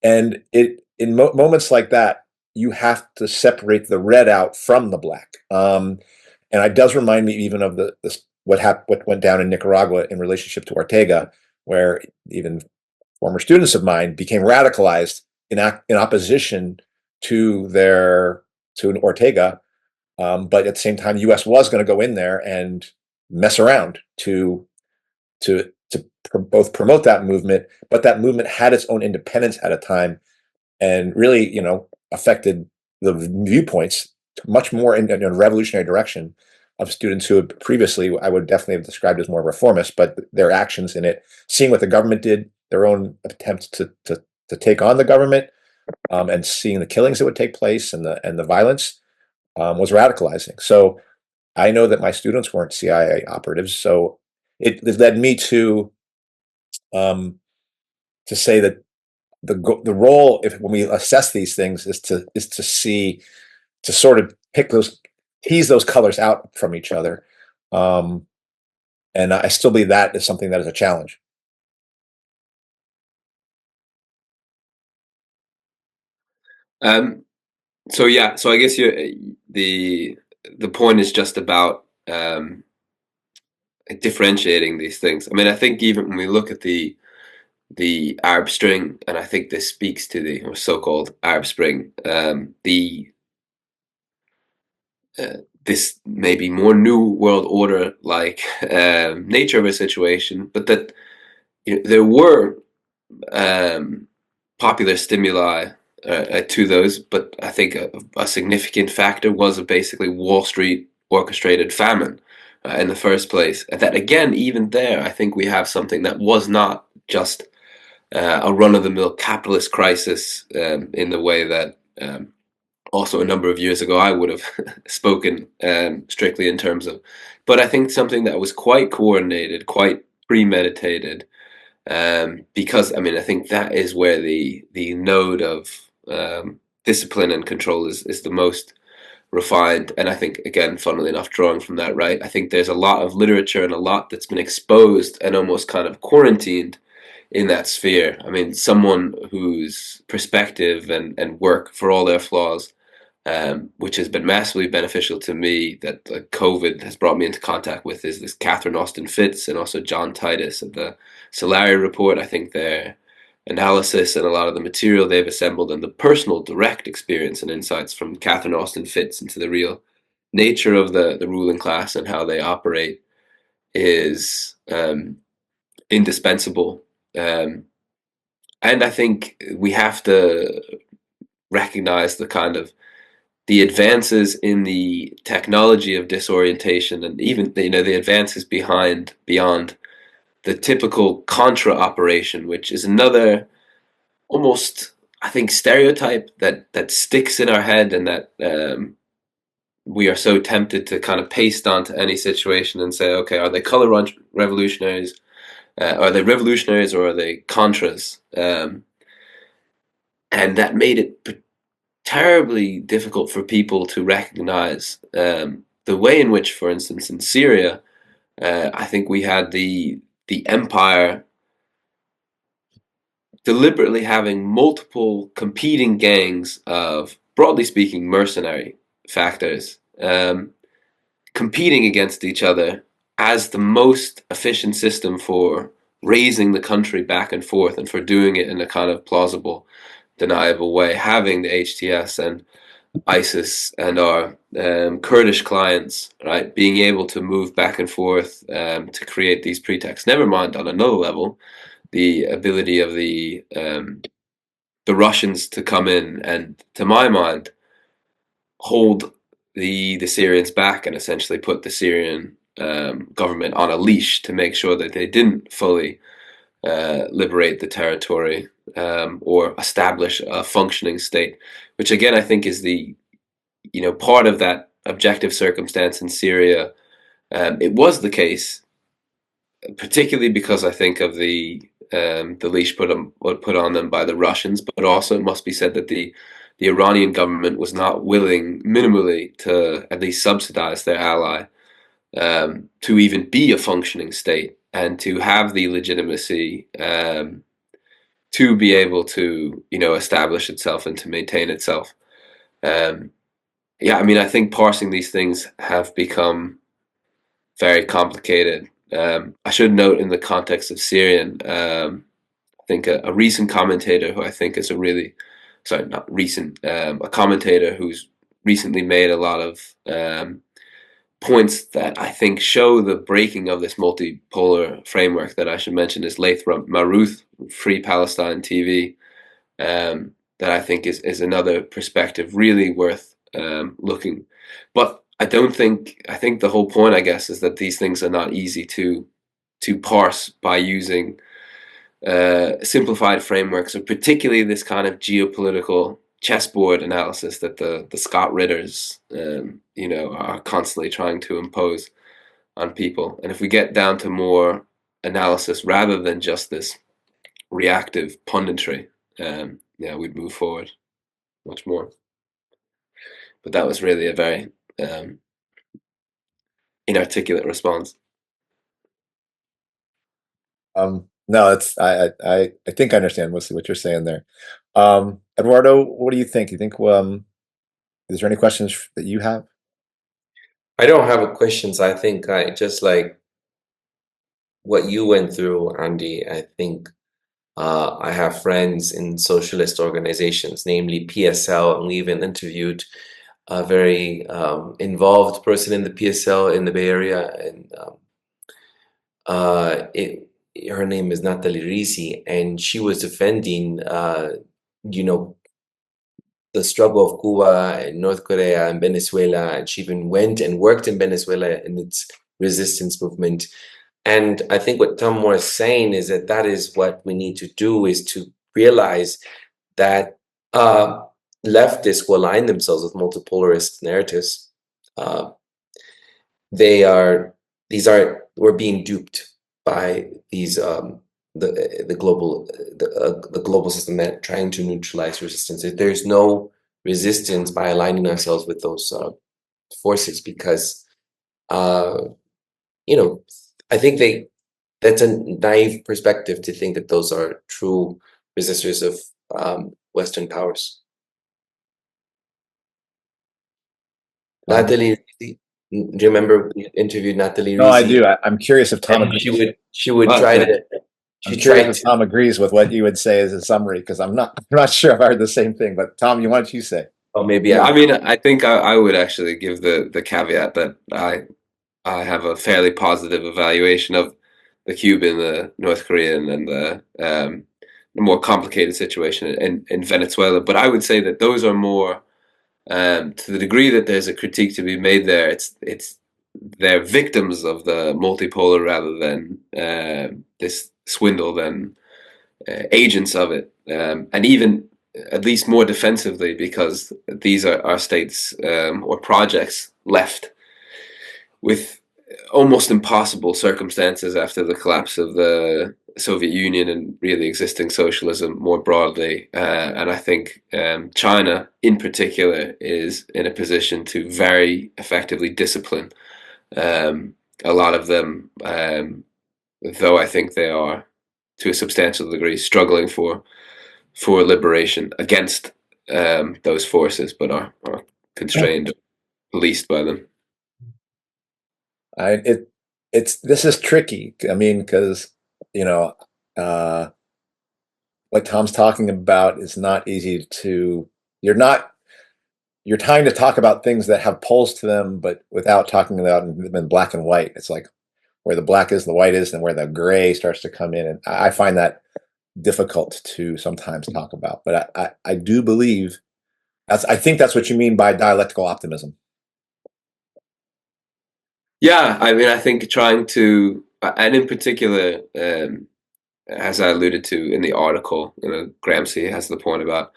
C: and in moments like that, you have to separate the red out from the black. And it does remind me even of what went down in Nicaragua in relationship to Ortega, where even former students of mine became radicalized in opposition to an Ortega, but at the same time, the U.S. was going to go in there and mess around to both promote that movement, but that movement had its own independence at a time, and really, affected the viewpoints much more in a revolutionary direction of students who had previously, I would definitely have described as more reformist, but their actions in it, seeing what the government did, their own attempts to take on the government, and seeing the killings that would take place, and the violence, was radicalizing. So I know that my students weren't CIA operatives, so it led me to say that the role, when we assess these things, is to see, to sort of tease those colors out from each other, and I still believe that is something that is a challenge.
B: So yeah, so I guess the point is just about differentiating these things. I mean, I think even when we look at the Arab Spring, and I think this speaks to the so-called Arab Spring, the this maybe more new world order like nature of a situation, but that there were popular stimuli to those, but I think a significant factor was basically Wall Street orchestrated famine in the first place. That again, even there, I think we have something that was not just a run-of-the-mill capitalist crisis in the way that also a number of years ago I would have spoken strictly in terms of, but I think something that was quite coordinated, quite premeditated, because I mean I think that is where the node of discipline and control is the most refined. And I think again, funnily enough, drawing from that, right, I think there's a lot of literature and a lot that's been exposed and almost kind of quarantined in that sphere. I mean, someone whose perspective and work, for all their flaws, which has been massively beneficial to me, that COVID has brought me into contact with, is this Catherine Austin Fitts and also John Titus of the Solari Report. I think their analysis and a lot of the material they've assembled and the personal direct experience and insights from Catherine Austin Fitts into the real nature of the ruling class and how they operate is indispensable. And I think we have to recognize the kind of the advances in the technology of disorientation, and even the advances beyond the typical contra operation, which is another almost, I think, stereotype that sticks in our head, and that we are so tempted to kind of paste onto any situation and say, okay, are they color revolutionaries? Are they revolutionaries or are they contras? And that made it terribly difficult for people to recognize the way in which, for instance, in Syria, I think we had the empire deliberately having multiple competing gangs of, broadly speaking, mercenary factors competing against each other as the most efficient system for raising the country back and forth, and for doing it in a kind of plausible, deniable way, having the HTS and ISIS and our Kurdish clients, right, being able to move back and forth to create these pretexts. Never mind, on another level, the ability of the Russians to come in and, to my mind, hold the Syrians back and essentially put the Syrian government on a leash to make sure that they didn't fully liberate the territory or establish a functioning state, which again I think is the part of that objective circumstance in Syria. It was the case, particularly because I think of the leash put on them by the Russians, but also it must be said that the Iranian government was not willing, minimally, to at least subsidize their ally to even be a functioning state and to have the legitimacy to be able to establish itself and to maintain itself. Yeah, I mean, I think parsing these things have become very complicated. I should note, in the context of Syrian, I think a recent commentator who I think is not recent, a commentator who's recently made a lot of points that I think show the breaking of this multipolar framework that I should mention is Laith Maruth, Free Palestine TV, that I think is another perspective really worth looking. But I think the whole point, I guess, is that these things are not easy to parse by using simplified frameworks, or particularly this kind of geopolitical chessboard analysis that the Scott Ritters are constantly trying to impose on people. And if we get down to more analysis rather than just this reactive punditry, we'd move forward much more. But that was really a very inarticulate response.
C: No, it's I think I understand mostly what you're saying there. Eduardo, what do you think? You think is there any questions that you have?
A: I don't have a questions. I think I just like what you went through, Andy. I think I have friends in socialist organizations, namely PSL, and we even interviewed a very involved person in the PSL in the Bay Area, and it her name is Natalie Risi, and she was defending, you know, the struggle of Cuba and North Korea and Venezuela, and she even went and worked in Venezuela in its resistance movement. And I think what Tom Moore is saying is that that is what we need to do, is to realize that leftists who align themselves with multipolarist narratives, uh, they are we're being duped by these the global system that trying to neutralize resistance. There's no resistance by aligning ourselves with those forces, because uh, I think that's a naive perspective to think that those are true resistors of Western powers. Natalie, do you remember we interviewed Natalie
C: No, I
A: Risi?
C: do. I'm curious if Tom
A: And
C: agrees.
A: she would
B: Well,
A: try
B: yeah.
A: to
C: I'm
A: she
C: curious
A: tried
C: if
A: to
C: Tom agrees with what you would say as a summary, because I'm not sure if I heard the same thing. But Tom, why don't you say?
A: oh maybe
B: Yeah, I
A: I'm
B: mean, I think I would actually give the caveat that I have a fairly positive evaluation of the Cuban, the North Korean, and the more complicated situation in Venezuela. But I would say that those are more, to the degree that there's a critique to be made there, it's they're victims of the multipolar rather than this swindle than agents of it, and even at least more defensively, because these are states or projects left with almost impossible circumstances after the collapse of the Soviet Union and really existing socialism more broadly. And I think China, in particular, is in a position to very effectively discipline a lot of them, though I think they are, to a substantial degree, struggling for liberation against those forces, but are constrained, policed by them.
C: I it it's this is tricky. I mean, because you know, uh, what Tom's talking about is not easy to. You're not. You're trying to talk about things that have poles to them, but without talking about them in black and white. It's like where the black is, the white is, and where the gray starts to come in. And I find that difficult to sometimes talk about. But I do believe I think that's what you mean by dialectical optimism.
B: Yeah, I mean, I think trying to, and in particular, as I alluded to in the article, Gramsci has the point about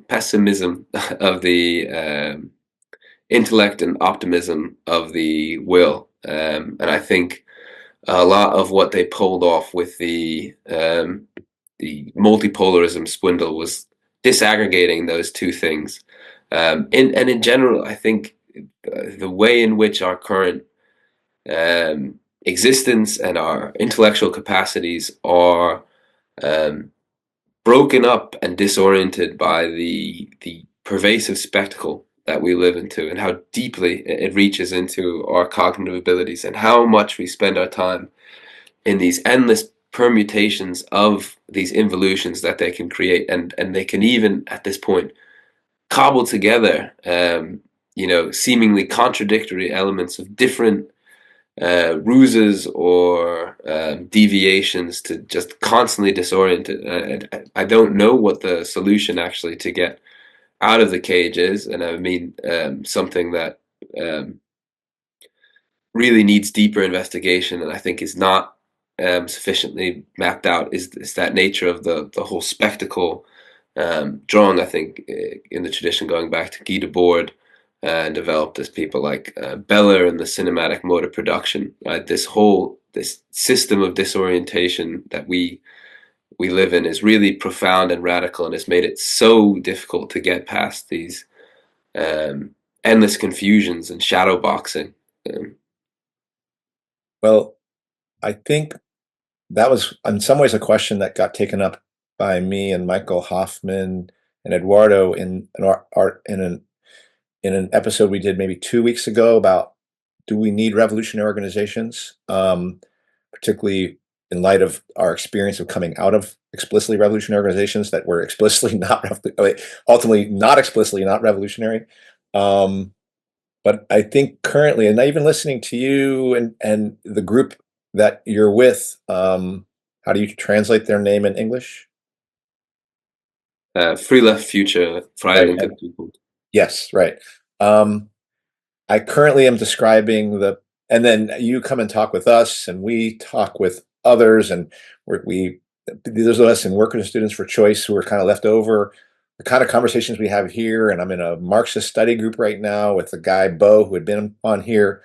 B: pessimism of the intellect and optimism of the will. And I think a lot of what they pulled off with the multipolarism swindle was disaggregating those two things. And in general, I think the way in which our current existence and our intellectual capacities are um, broken up and disoriented by the pervasive spectacle that we live into, and how deeply it reaches into our cognitive abilities, and how much we spend our time in these endless permutations of these involutions that they can create, and they can even at this point cobble together seemingly contradictory elements of different ruses or deviations to just constantly disorient it. I don't know what the solution actually to get out of the cage is, and I mean something that um, really needs deeper investigation, and I think is not sufficiently mapped out. Is that nature of the whole spectacle drawn? I think in the tradition going back to Guy Debord, and developed as people like Beller and the cinematic mode of production. This system of disorientation that we live in is really profound and radical, and has made it so difficult to get past these um, endless confusions and shadow boxing.
C: Well, I think that was in some ways a question that got taken up by me and Michael Hoffman and Eduardo in an episode we did maybe 2 weeks ago about, do we need revolutionary organizations, particularly in light of our experience of coming out of explicitly revolutionary organizations that were explicitly ultimately not explicitly not revolutionary. But I think currently, and even listening to you and the group that you're with, how do you translate their name in English?
B: Free Left Future,
C: Right.
B: Freilinke Zukunft.
C: Yes, right. I currently am describing and then you come and talk with us, and we talk with others, and those of us in Workers and Students for Choice who are kind of left over, the kind of conversations we have here. And I'm in a Marxist study group right now with the guy Bo, who had been on here.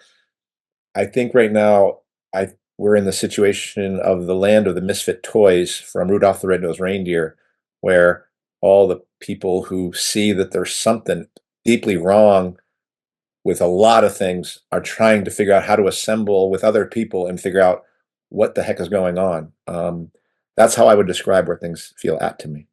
C: I think right now we're in the situation of the land of the misfit toys from Rudolph the Red-Nosed Reindeer, where all the people who see that there's something deeply wrong with a lot of things are trying to figure out how to assemble with other people and figure out what the heck is going on. That's how I would describe where things feel at to me.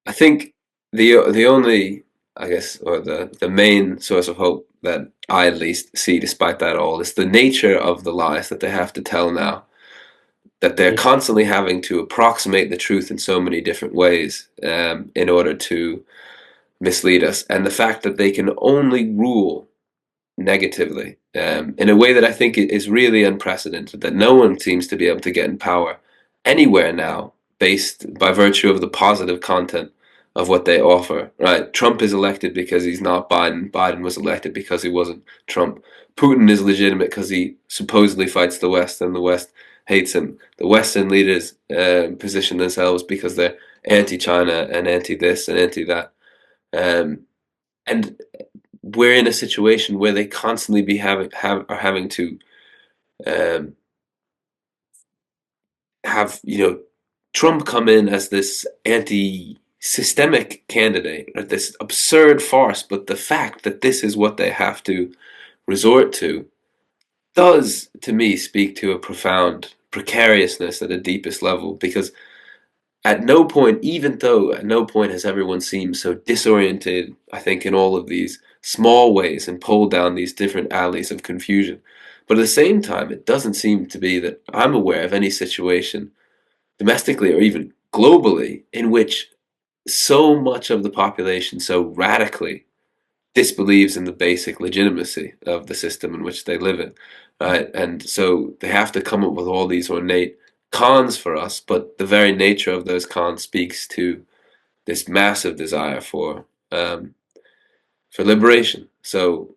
B: I think the only, I guess, or the main source of hope that I at least see despite that all is the nature of the lies that they have to tell now. That they're constantly having to approximate the truth in so many different ways in order to mislead us. And the fact that they can only rule negatively in a way that I think is really unprecedented, that no one seems to be able to get in power anywhere now based by virtue of the positive content of what they offer, right? Trump is elected because he's not Biden. Biden was elected because he wasn't Trump. Putin is legitimate because he supposedly fights the West and the West hates him. The Western leaders position themselves because they're anti-China and anti-this and anti-that. And we're in a situation where they constantly are having to have Trump come in as this anti-systemic candidate, or this absurd farce. But the fact that this is what they have to resort to does, to me, speak to a profound precariousness at a deepest level, because at no point, even though at no point has everyone seemed so disoriented, I think, in all of these small ways and pulled down these different alleys of confusion. But at the same time, it doesn't seem to be that I'm aware of any situation, domestically or even globally, in which so much of the population so radically disbelieves in the basic legitimacy of the system in which they live in, right? And so they have to come up with all these ornate cons for us, but the very nature of those cons speaks to this massive desire for liberation. So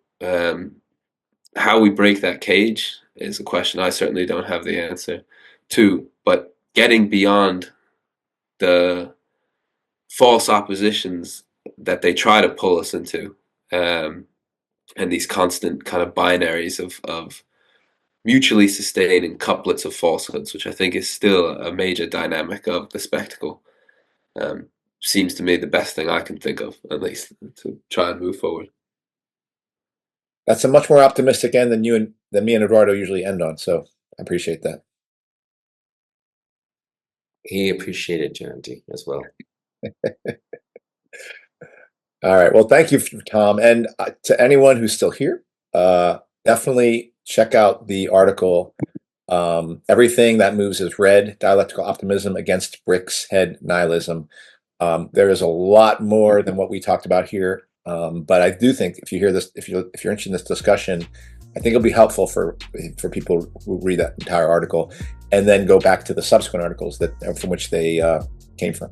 B: how we break that cage is a question I certainly don't have the answer to, but getting beyond the false oppositions that they try to pull us into, and these constant kind of binaries of mutually sustaining couplets of falsehoods, which I think is still a major dynamic of the spectacle, seems to me the best thing I can think of, at least, to try and move forward.
C: That's a much more optimistic end than me and Eduardo usually end on, so I appreciate that.
A: He appreciated Janty as well.
C: All right. Well, thank you, Tom. And to anyone who's still here, definitely check out the article, Everything That Moves Is Red, Dialectical Optimism Against BRICS Head Nihilism. There is a lot more than what we talked about here. But I do think if you hear this, if you're interested in this discussion, I think it'll be helpful for people who read that entire article and then go back to the subsequent articles from which they came from.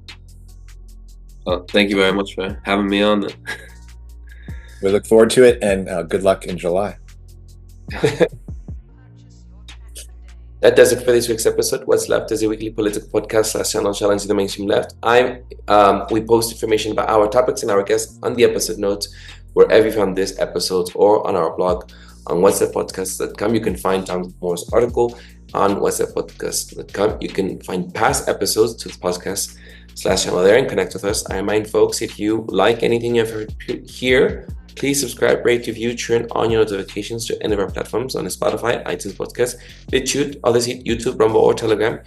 B: Well, thank you very much for having me on.
C: We look forward to it, and good luck in July.
A: That does it for this week's episode. What's Left is a weekly political podcast challenging the mainstream left. We post information about our topics and our guests on the episode notes wherever you found this episode, or on our blog on whatsleftpodcast.com. You can find Tom Mohr's article on whatsleftpodcast.com. You can find past episodes to the podcast/channel there and connect with us. I remind folks, if you like anything you've heard here, Please subscribe, rate, review, turn on your notifications to any of our platforms on Spotify, iTunes Podcast, BitChute, Odyssey, YouTube, Rumble, or Telegram.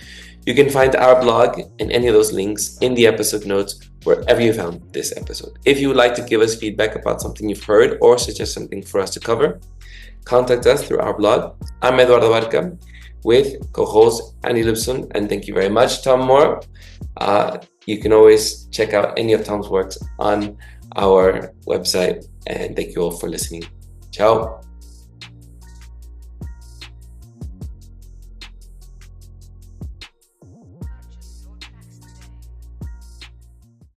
A: You can find our blog and any of those links in the episode notes wherever you found this episode. If you would like to give us feedback about something you've heard or suggest something for us to cover, contact us through our blog. I'm Eduardo Barca with co-host Annie Lipson, and thank you very much, Tom Mohr. You can always check out any of Tom's works on our website, and thank you all for listening. Ciao.